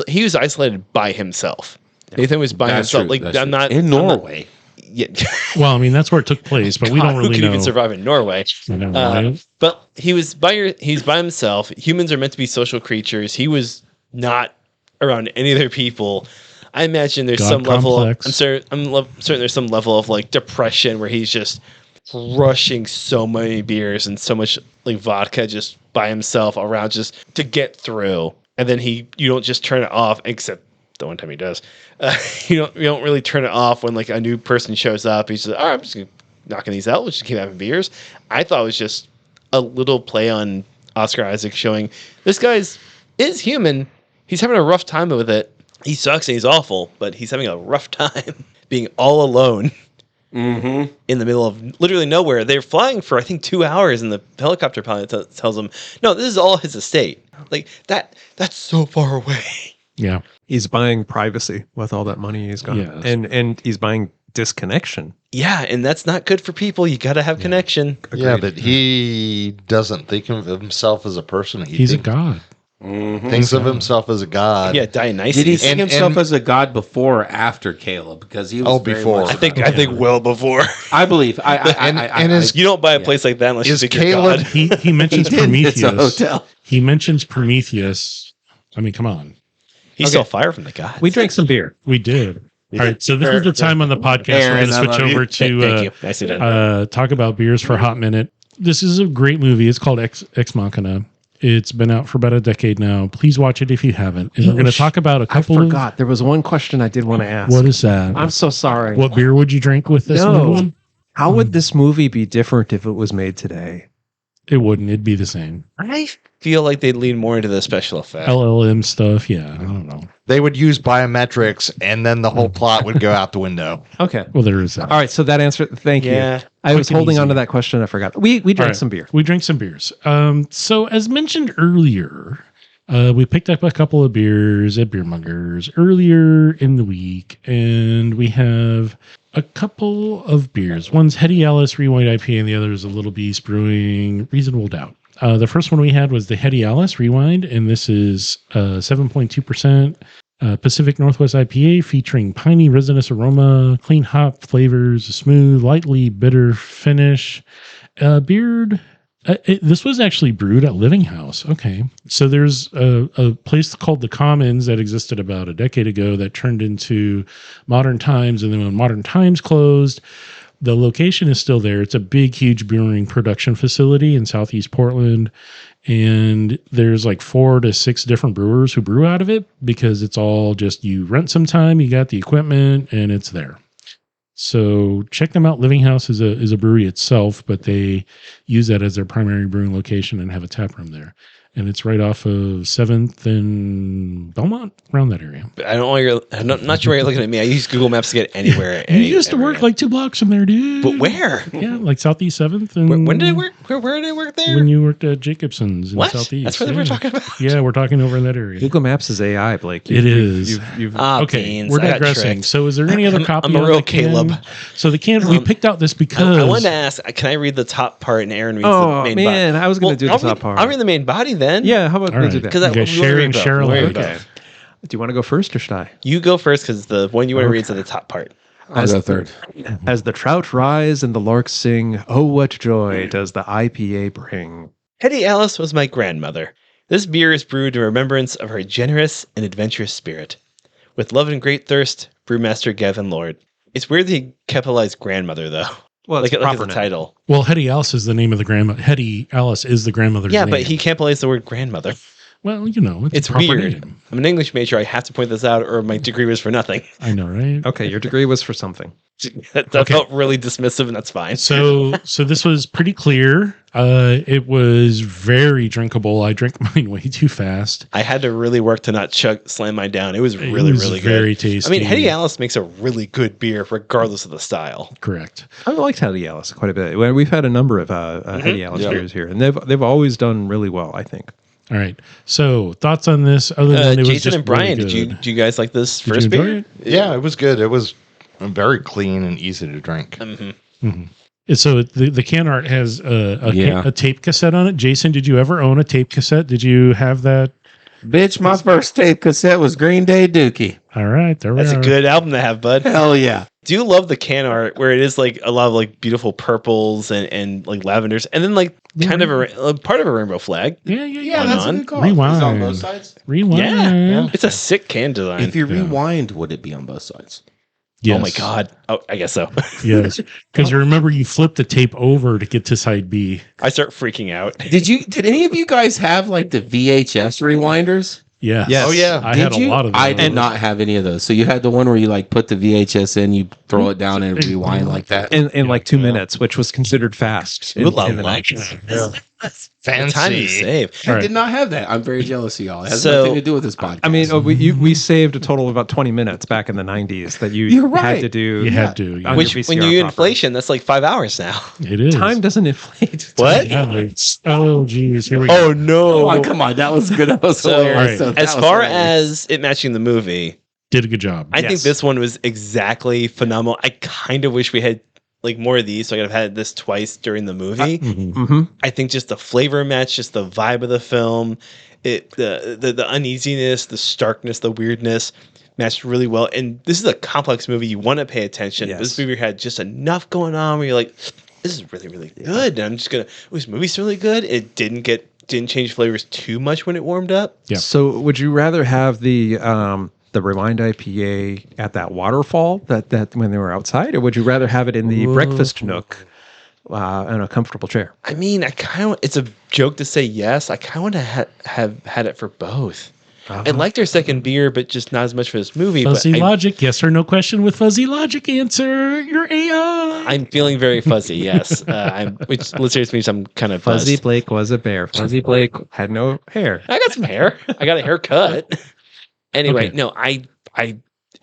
he was isolated by himself. Nathan was by himself. True, Like that's I'm true. not in I'm not- Norway. yeah. Well, I mean, that's where it took place, but we God, don't really who could know. even survive in Norway. I know, right? But he's by himself. Humans are meant to be social creatures. He was not around any other people. I imagine there's God some complex. level. I'm certain there's some level of like depression where he's just rushing so many beers and so much like vodka just by himself around just to get through. And then you don't just turn it off, except the one time he does. You don't really turn it off when like a new person shows up. He's just, all right, I'm just knocking these out. We'll just keep having beers. I thought it was just a little play on Oscar Isaac showing this guy's is human. He's having a rough time with it. He sucks and he's awful, but he's having a rough time being all alone in the middle of literally nowhere. They're flying for I think 2 hours, and the helicopter pilot tells him, "No, this is all his estate." Like that's so far away. Yeah. He's buying privacy with all that money he's got. Yes. And he's buying disconnection. Yeah, and that's not good for people. You got to have connection. Yeah, Agreed. but he doesn't think of himself as a person. He's a god. Thinks of himself as a god. Yeah, Dionysus. Did he see And- himself and- as a god before or after Caleb? Because he was Oh, very before. much I think about- I think well before. I believe. And is- You don't buy a place like that unless you Is think you're Caleb- God. He mentions He did. It's a Prometheus. hotel. He mentions Prometheus. I mean, come on. He stole fire from the gods. We drank some beer. We did. All right. So this is the time on the podcast Aaron, we're I going to switch love you. over Thank to you. I see that. talk about beers for a hot minute. This is a great movie. It's called Ex Machina. It's been out for about a decade now. Please watch it if you haven't. And we're going to talk about a I couple of... forgot. There was one question I did want to ask. What is that? I'm so sorry. What beer would you drink with this No. one? How would this movie be different if it was made today? It wouldn't. It'd be the same. I feel like they'd lean more into the special effect. LLM stuff. Yeah. I don't know. They would use biometrics, and then the whole plot would go out the window. Okay. Well, there is that. All right. So that answer. Thank Yeah. you. I was Quick and holding on to easy. that question. I forgot. We drank All right. some beer. We drank some beers. So as mentioned earlier, we picked up a couple of beers at Beer Mongers earlier in the week, and we have a couple of beers. One's Hetty Alice Rewind IPA, and the other is a Little Beast Brewing Reasonable Doubt. The first one we had was the Hetty Alice Rewind, and this is 7.2% Pacific Northwest IPA featuring piney resinous aroma, clean hop flavors, a smooth, lightly bitter finish. This was actually brewed at Living House. Okay. So there's a place called the Commons that existed about a decade ago that turned into Modern Times. And then when Modern Times closed, the location is still there. It's a big, huge brewing production facility in Southeast Portland. And there's like 4 to 6 different brewers who brew out of it because it's all just you rent some time, you got the equipment, and it's there. So check them out. Living House is a brewery itself, but they use that as their primary brewing location and have a tap room there. And it's right off of 7th and Belmont, around that area. I don't know. I'm not sure why you're looking at me. I use Google Maps to get anywhere. You used to work like 2 blocks from there, dude. But where? Yeah, like Southeast 7th. And When did I work? Where did I work there? When you worked at Jacobson's in What? Southeast. That's what we're talking about. Yeah, we're talking over in that area. Google Maps is AI, Blake. It is. You've Okay, beans. we're I got digressing. tricked. So is there any other copy I'm a on real the can? Caleb. So the can, we picked out this because... I wanted to ask, can I read the top part and Aaron reads the Oh main man, body? I was going to do the I'll top read- part. I'll read the main body then. Yeah, how about All we right. do that? Because Okay, share and share alike. Okay. Do you want to go first or should I? You go first because the one you want to read is at the top part. I'll go third. As the trout rise and the larks sing, oh, what joy does the IPA bring? Hetty Alice was my grandmother. This beer is brewed in remembrance of her generous and adventurous spirit. With love and great thirst, Brewmaster Gavin Lord. It's weird that he capitalized grandmother, though. Well, it's like proper as a now. title. Well, Hetty Alice is the name of the grandmother. Hetty Alice is the grandmother's Yeah, name. but he capitalized the word grandmother. Well, you know, It's a proper weird. name. I'm an English major. I have to point this out, or my degree was for nothing. I know, right? Okay, your degree was for something. That Okay. felt really dismissive, and that's fine. So this was pretty clear. It was very drinkable. I drank mine way too fast. I had to really work to not slam mine down. It was really, It was really very good. tasty. I mean, Hetty Alice makes a really good beer, regardless of the style. Correct. I liked Hetty Alice quite a bit. We've had a number of Hetty Alice Yeah. beers here, and they've always done really well, I think. All right. So thoughts on this? Other than it was Jason just and Brian, really did good. you guys like this Did you first enjoy beer? it? Yeah, it was good. It was very clean and easy to drink. So the can art has Yeah. a tape cassette on it. Jason, did you ever own a tape cassette? Did you have that? Bitch, my first tape cassette was Green Day Dookie. All right, there we That's are. a good album to have, bud. Hell yeah. Do you love the can art where it is like a lot of like beautiful purples and like lavenders, and then like kind of a part of a rainbow flag? Yeah, Yeah, that's a good call. Rewind. Is it on both sides? Rewind. Yeah, it's a sick can design. If you rewind, would it be on both sides? Yes. Oh my god! Oh, I guess so. Yes, because you remember you flip the tape over to get to side B. I start freaking out. Did any of you guys have like the VHS rewinders? Yes. Yes. Oh, yeah. I had a lot of those. I did not have any of those. So you had the one where you like put the VHS in, you throw it down and rewind like that. In like 2 minutes, which was considered fast in the 90s. The time you Fancy. save. All I right. did not have that. I'm very jealous of y'all. It has So- nothing to do with this podcast. I mean, we saved a total of about 20 minutes back in the 90s that You're you right. had to do. You had to. Yeah. On Which your when VCR you properly. inflation, that's like 5 hours now. It is. Time doesn't inflate. What? Yeah, it's- oh, geez. Here we go. Oh no! oh, come on, that was good. That was So, hilarious. right. That as was far hilarious. as it matching the movie, Did a good job. I think Yes. this one was exactly phenomenal. I kind of wish we had like more of these, so I could have had this twice during the movie. Mhm. Mm-hmm. I think just the flavor match, just the vibe of the film, the uneasiness, the starkness, the weirdness matched really well. And this is a complex movie. You want to pay attention. Yes. This movie had just enough going on where you're like, this is really, really good. And I'm just this movie's really good. It didn't change flavors too much when it warmed up. Yeah. So, would you rather have the Rewind IPA at that waterfall that when they were outside, or would you rather have it in the breakfast nook in a comfortable chair? I mean, it's a joke to say yes. I kind of want to have had it for both. I liked their second beer, but just not as much for this movie. Fuzzy but logic, yes or no question with fuzzy logic answer. Your AI. I'm feeling very fuzzy. Yes, which listeners means I'm kind of Fuzzy buzzed. Blake was a bear. Fuzzy Blake had no hair. I got some hair. I got a haircut. Anyway, Okay. no,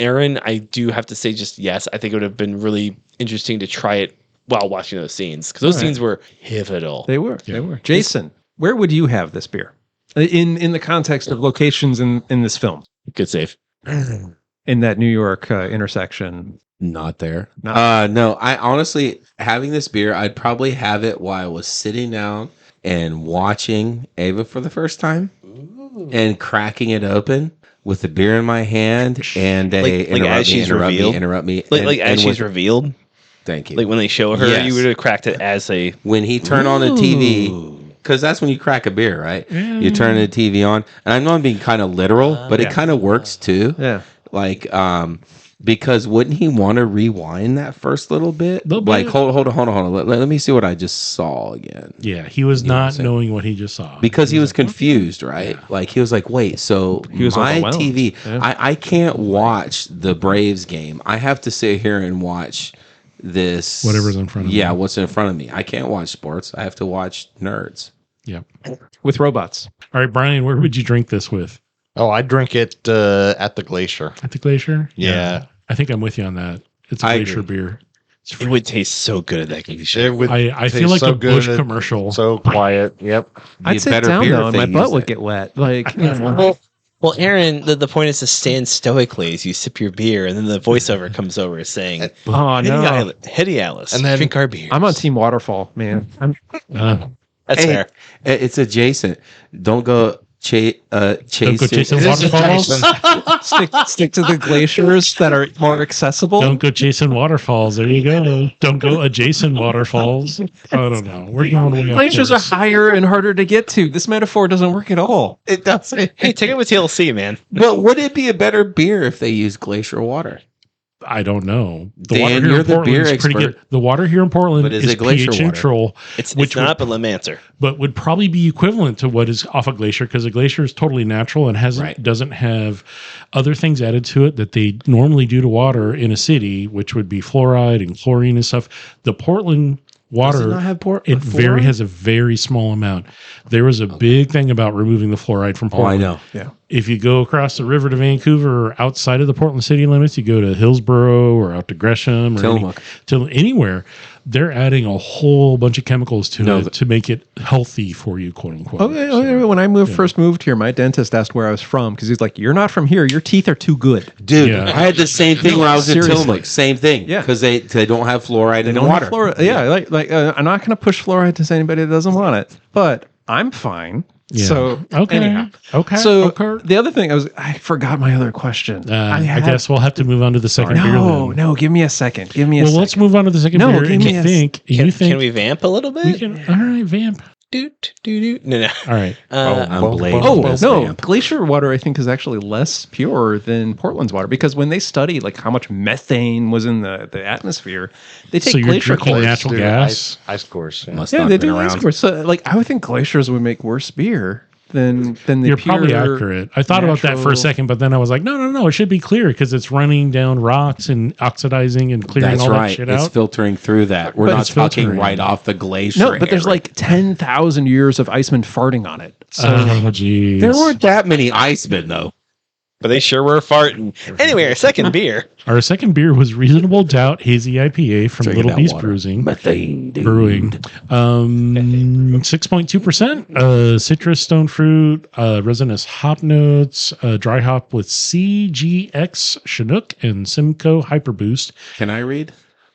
Aaron, I do have to say just yes. I think it would have been really interesting to try it while watching those scenes because those All right. scenes were pivotal. They were. They were. Jason, where would you have this beer in the context of locations in this film Good save. in that New York intersection? Not there. Not- No, I honestly, having this beer, I'd probably have it while I was sitting down and watching Ava for the first time and cracking it open with the beer in my hand and Like as she's revealed? interrupt me. Like as she's with- revealed, Thank you. like when they show her, Yes. you would have cracked it as a. When he turned on the TV, because that's when you crack a beer, right? You turn the TV on. And I know I'm being kind of literal, but it kind of works too. Yeah. Like, because wouldn't he want to rewind that first little bit? Little Like, bit. hold on. Let me see what I just saw again. Yeah, he was not knowing what he just saw. Because he was confused, right? Like he was like, "Wait, so He was my overwhelmed. TV? Yeah. I can't watch the Braves game. I have to sit here and watch this Whatever's in front of me. Yeah, what's in front of me. I can't watch sports. I have to watch nerds. Yeah. With robots. All right, Brian, where would you drink this with? Oh, I drink it at the Glacier. At the Glacier? Yeah. I think I'm with you on that. It's a I Glacier agree. beer. It would taste so good at that glacier. It would I taste feel like so a Bush good, commercial. So quiet. Yep. Be I'd a sit better down beer though, if and my they butt used would it. get wet. Like, you know. Well, Aaron, the point is to stand stoically as you sip your beer, and then the voiceover comes over saying, Oh no, Hetty Alice, And then- drink our beer. I'm on Team Waterfall, man. That's Hey, fair. It's adjacent. Don't go chasing. Don't go chasing waterfalls. stick to the glaciers that are more accessible. Don't go chasing waterfalls. There you go. Don't go adjacent waterfalls. I don't know. We're going way off Glaciers are course. higher and harder to get to. This metaphor doesn't work at all. It doesn't. Hey, take it with TLC, man. But would it be a better beer if they used glacier water? I don't know. The Dan, water here you're in the Portland beer is pretty expert. good. The water here in Portland But is is it glacier pH water? neutral, It's which not, but let me answer. but would probably be equivalent to what is off a glacier because a glacier is totally natural and doesn't have other things added to it that they normally do to water in a city, which would be fluoride and chlorine and stuff. The Portland water Does it not have it has a very small amount. There was a big thing about removing the fluoride from Oh, Portland. I know. Yeah. If you go across the river to Vancouver or outside of the Portland city limits, you go to Hillsborough or out to Gresham or Tillamook. to anywhere, they're adding a whole bunch of chemicals to it to make it healthy for you, quote unquote. When I first moved here, my dentist asked where I was from because he's like, "You're not from here. Your teeth are too good." Dude, Yeah. I had the same thing when I was in Seriously. Tillamook. Same thing. Yeah. Because they don't have fluoride in the Don't water. have fluoride. Yeah, I'm not going to push fluoride to anybody that doesn't want it, but I'm fine Yeah. So Okay. anyhow. Okay. So okay. the other thing I forgot my other question. I guess we'll have to move on to the second beer. No, give me a second. Give me a second. Well, let's move on to the second No, beer. give And me you a think Can we vamp a little bit? we can? All right, vamp. No. All right. I'm blazing Oh this no! vamp. Glacier water, I think, is actually less pure than Portland's water because when they studied like how much methane was in the atmosphere, they take So you're glacier drinking cores. natural Do gas? ice cores. Yeah. Must Yeah, not they been do ice around. cores. So, like, I would think glaciers would make worse beer than the You're pure, probably accurate. I thought about that for a natural- second, but then I was like, no, it should be clear because it's running down rocks and oxidizing and clearing That's all that right. shit It's out. filtering through that. We're But not it's talking filtering. right off the glacier. No, but there's here, like 10,000 years of Iceman farting on it. So Oh, geez. there weren't that many icemen though. But they sure were farting. Anyway, our second beer. Our second beer was Reasonable Doubt Hazy IPA from Drinking Little that Beast water. Brewing. Methane, dude. 6.2%. Citrus, stone fruit, resinous hop notes, dry hop with CGX Chinook and Simcoe Hyperboost. Can I read?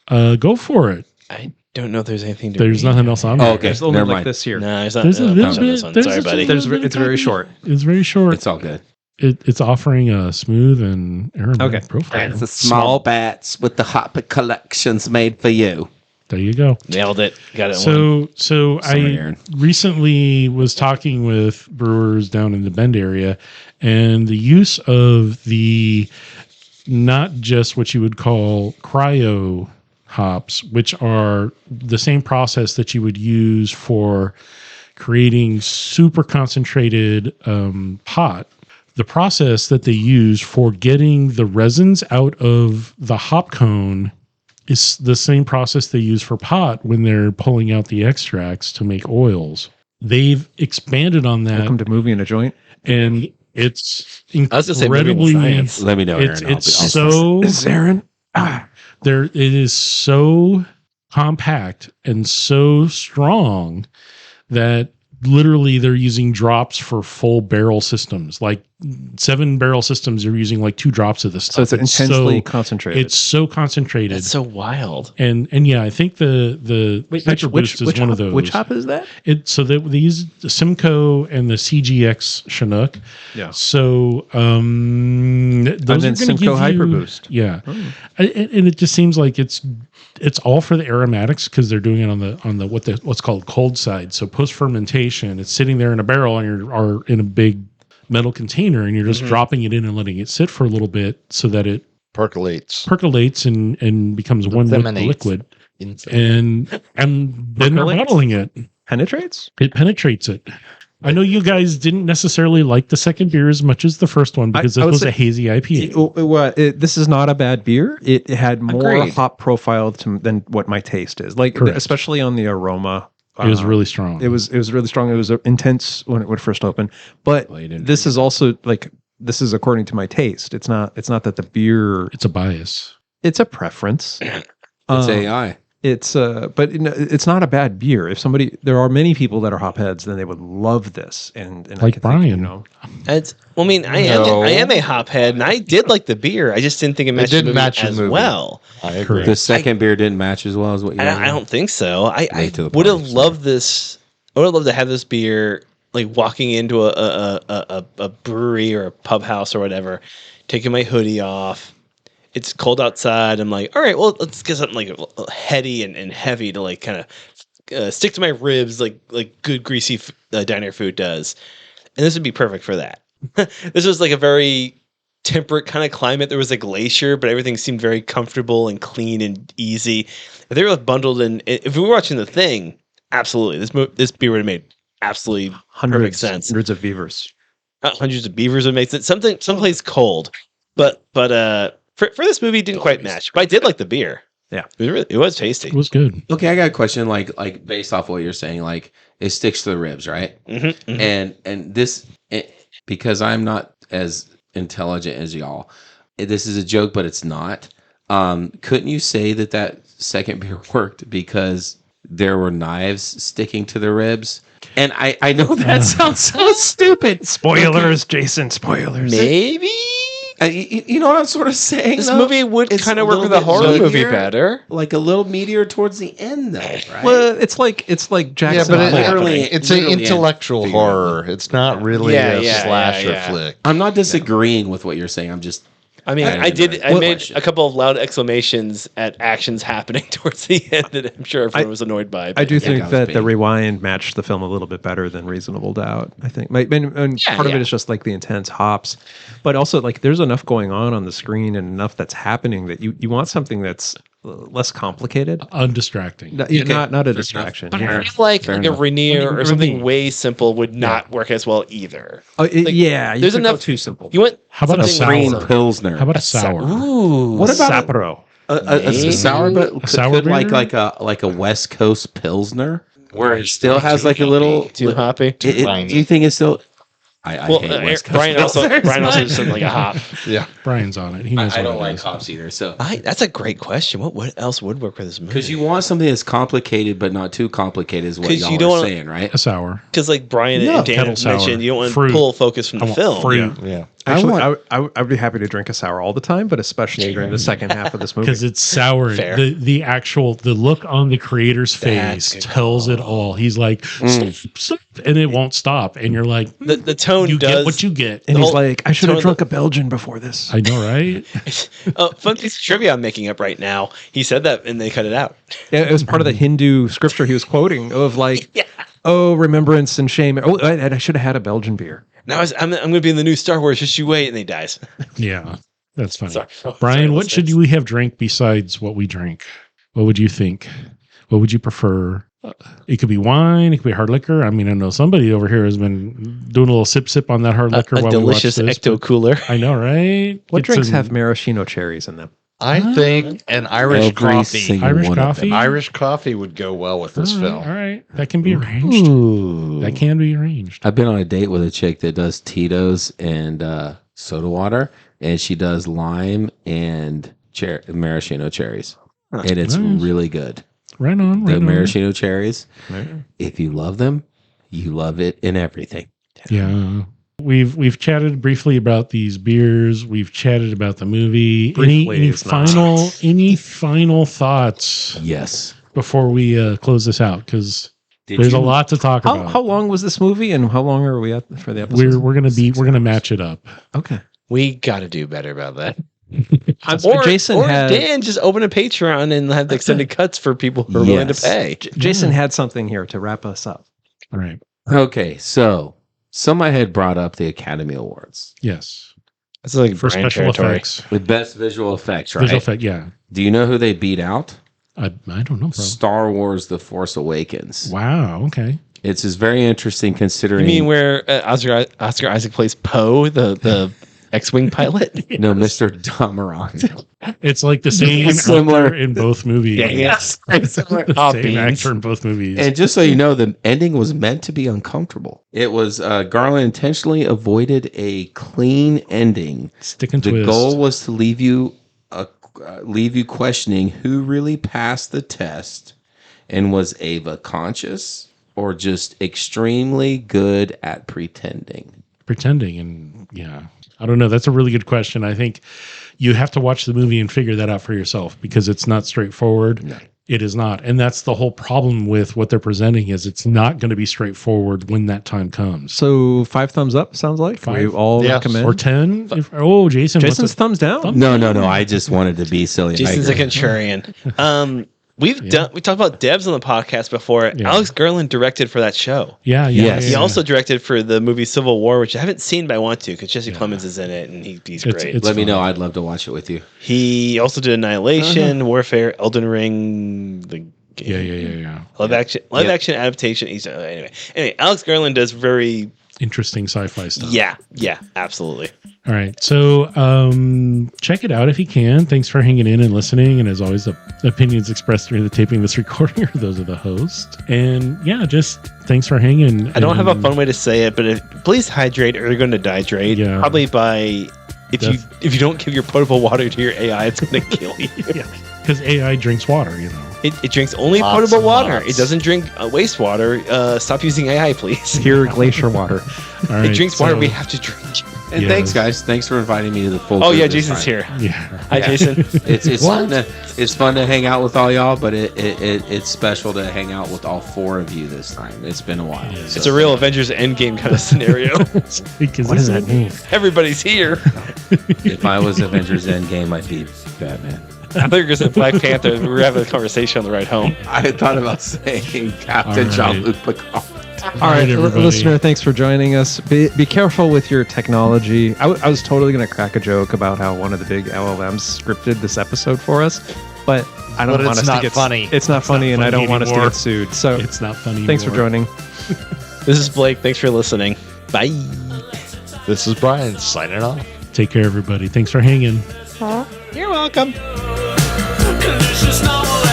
Go for it. I don't know if there's anything to There's read. nothing else on Oh, there. okay. there's only Never like mind. this here. No, there's not. There's a no, little not on this bit. one. There's Sorry, a buddy. little It's very short. It's very short. It's all good. It's offering a smooth and aromatic Okay. profile. It's the small bats with the hop collections made for you. There you go. Nailed it. Got it. One. So Sorry, I Aaron. recently was talking with brewers down in the Bend area, and the use of the not just what you would call cryo hops, which are the same process that you would use for creating super concentrated pot. The process that they use for getting the resins out of the hop cone is the same process they use for pot when they're pulling out the extracts to make oils. They've expanded on that, Welcome to Movie in a Joint. and it's I was gonna say moving incredibly. science. Let me know, It's Aaron. it's I'll- so This is Aaron. there. It is so compact and so strong that literally they're using drops for full barrel systems. Like 7 barrel systems are using like 2 drops of this So stuff. it's intensely concentrated. It's so concentrated. That's so wild. and yeah, I think the Hyper Boost is one hop, of those. Which hop is that? So they use the Simcoe and the CGX Chinook. Yeah. So those And then are going to Simcoe give Hyper you, Boost. yeah, and it just seems like it's all for the aromatics because they're doing it on the what's called cold side. So post fermentation, it's sitting there in a barrel or in a big metal container, and you're just dropping it in and letting it sit for a little bit so that it Percolates. percolates and becomes one with the Disseminates. liquid, Inside. and then they're Percolates? bottling it. Penetrates? It penetrates it. I know you guys didn't necessarily like the second beer as much as the first one because I this would was say- a hazy IPA. This is not a bad beer. It had more Agreed. hop profile than what my taste is. Like Correct. especially on the aroma. It was really strong. It was really strong. It was intense when it would first open. But Well, you didn't this is also like this is according to my taste. It's not that the beer. It's a bias. It's a preference. It's Um, AI. It's but it's not a bad beer. If somebody, there are many people that are hop heads, then they would love this. And I Like could Brian. think, you know, I mean, I am a hop head, and I did like the beer. I just didn't think it matched didn't the movie match the as movie. well. I agree. The second beer didn't match as well as what you I don't think so. I Late to the would have party, loved this. I would have loved to have this beer, like walking into a brewery or a pub house or whatever, taking my hoodie off. It's cold outside. I'm like, all right, well, let's get something like heady and heavy to like kind of stick to my ribs, like good greasy diner food does. And this would be perfect for that. This was like a very temperate kind of climate. There was a glacier, but everything seemed very comfortable and clean and easy. If they were bundled in, if we were watching The Thing, absolutely, this beer would have made absolutely perfect sense. hundreds of beavers. Hundreds of beavers would make sense. Someplace cold, but for this movie, it didn't quite match. But I did like the beer. Yeah, it was tasty. It was good. Okay, I got a question. Like based off what you're saying, like it sticks to the ribs, right? Mm-hmm. And this, because I'm not as intelligent as y'all, this is a joke, but it's not. Couldn't you say that second beer worked because there were knives sticking to the ribs? And I know that sounds so stupid. Spoilers, Jason. Spoilers. Maybe. You know what I'm sort of saying? This though? movie would It's kind a of work little with a bit horror movie meatier, better. like a little meteor towards the end, though, right? Well, it's like Jackson. but literally- it's an literally intellectual and horror. It's not really a slasher flick. I'm not disagreeing with what you're saying. I'm just. I mean, I made a couple of loud exclamations at actions happening towards the end that I'm sure everyone was annoyed by. I do think that was that the big. rewind matched the film a little bit better than Reasonable Doubt. I think, and part of it is just like the intense hops, but also like there's enough going on the screen and enough that's happening that you want something that's less complicated, undistracting. not a distraction. But Yeah. I feel like a Rainier or something Rainier. way simple would not work as well either. Yeah, there's could go enough too simple. You want How about a something sour? Green Pilsner. How about a sour? Ooh, What about Sapporo? a sour, but sour could like beer? like a West Coast Pilsner where it still has like a little too hoppy. Do you think it's still? I Well, hate West Coast Brian also Pilsners. just said like a hop. Yeah. Brian's on it. He knows I what don't it like is. hops either. So That's a great question. What else would work for this movie? because you want something that's complicated but not too complicated is what 'Cause y'all you don't are wanna- saying, right? A sour. Because like Brian No. and Dan Kettle sour. mentioned, you don't want Fruit. to pull focus from I the want film. fruit. Yeah. Actually, want- I would be happy to drink a sour all the time, but especially during the second half of this movie. Because it's sour. Fair. The look on the creator's That's face good tells it all. He's like, "Stop," and it won't stop. And you're like, The tone you does get what you get. and the he's whole like, I should have tone drunk a Belgian before this. I know, right? fun piece of trivia I'm making up right now. He said that and they cut it out. Yeah, it was part of the Hindu scripture he was quoting of like, oh, remembrance and shame. Oh, I should have had a Belgian beer. Now I'm going to be in the new Star Wars. Just you wait, and he dies. Yeah, that's funny. Sorry. Brian, what should we have drank besides what we drink? What would you think? What would you prefer? It could be wine. It could be hard liquor. I mean, I know somebody over here has been doing a little sip on that hard liquor. A while delicious we watch this, ecto cooler. I know, right? What It's drinks an have maraschino cherries in them? I think an Irish Every coffee. single Irish one of coffee? them. Irish coffee would go well with this All film. right, that can be arranged. Ooh. That can be arranged. I've been on a date with a chick that does Tito's and soda water, and she does lime and maraschino cherries, and it's Nice. really good. Right on. The Right on. maraschino cherries, if you love them, you love it in everything. Yeah. We've chatted briefly about these beers. We've chatted about the movie. Briefly Any is not- final thoughts Yes. before we close this out? Because Did there's you- a lot to talk about. How long was this movie, and how long are we at for the episode? we're gonna match it up. Okay. We got to do better about that. Jason or had Dan just open a Patreon and have the extended cuts for people who are willing to Yes. pay. Jason had something here to wrap us up. All right. Okay, so somebody had brought up the Academy Awards Yes. That's like For Brian special territory. effects. with best visual effects, right? Visual effect. Yeah. Do you know who they beat out? I don't know. Bro. Star Wars: The Force Awakens. Wow. Okay. It's just very interesting considering. You mean where Oscar Isaac plays Poe, the X-wing pilot? no, Mr. Dameron. It's like the same Similar. actor in both movies. yes. The same actor in both movies. And just so you know, the ending was meant to be uncomfortable. It was Garland intentionally avoided a clean ending. Stick and The twist. goal was to leave you questioning who really passed the test, and was Ava conscious or just extremely good at pretending? Pretending, and yeah, I don't know. That's a really good question. I think you have to watch the movie and figure that out for yourself because it's not straightforward. No. It is not, and that's the whole problem with what they're presenting. Is it's not going to be straightforward when that time comes. So 5 thumbs up sounds like 5? we all Yes. recommend. Or 10? Jason. Jason's what's thumbs down. No. I just wanted to be silly. Jason's I a agree. contrarian. We talked about Debs on the podcast before. Yeah. Alex Garland directed for that show. Yeah. Yes. He also directed for the movie Civil War, which I haven't seen, but I want to because Jesse Plemons is in it and he's It's- great. it's Let me fun. know. I'd love to watch it with you. He also did Annihilation, Warfare, Elden Ring, the game. Yeah. Live action adaptation. He's anyway. Alex Garland does very Interesting sci-fi stuff. yeah, absolutely. All right. So check it out if you can. Thanks for hanging in and listening. And as always, the opinions expressed during the taping of this recording are those of the host. And yeah, just thanks for hanging. I don't have a And fun way to say it, but please hydrate or you're going to dehydrate. Yeah. Probably by if you don't give your potable water to your AI, it's going to kill you. Yeah, because AI drinks water, you know. It drinks only Lots potable and water. lots. It doesn't drink wastewater. Stop using AI, please. Pure glacier water. All right, It drinks water so we have to drink. And thanks, guys. Thanks for inviting me to the full. Oh yeah, booth this Jason's time. here. Yeah. Hi, Jason. It's fun to hang out with all y'all, but it's special to hang out with all four of you this time. It's been a while. Yeah. It's a real Avengers Endgame kind of scenario. Because What does that mean? Everybody's here. If I was Avengers Endgame, I'd be Batman. I thought you were going to say Black Panther. We were having a conversation on the ride home. I had thought about saying Captain All right. Jean-Luc Picard. All right, everybody. listener, thanks for joining us. Be careful with your technology. I was totally going to crack a joke about how one of the big LLMs scripted this episode for us, but I don't But want it's us not to get funny. It's not funny, and I funny don't want us to anymore. get sued. So It's not funny. thanks for anymore. joining. This is Blake. Thanks for listening. Bye. This is Brian signing off. Take care, everybody. Thanks for hanging. You're welcome. It's just not what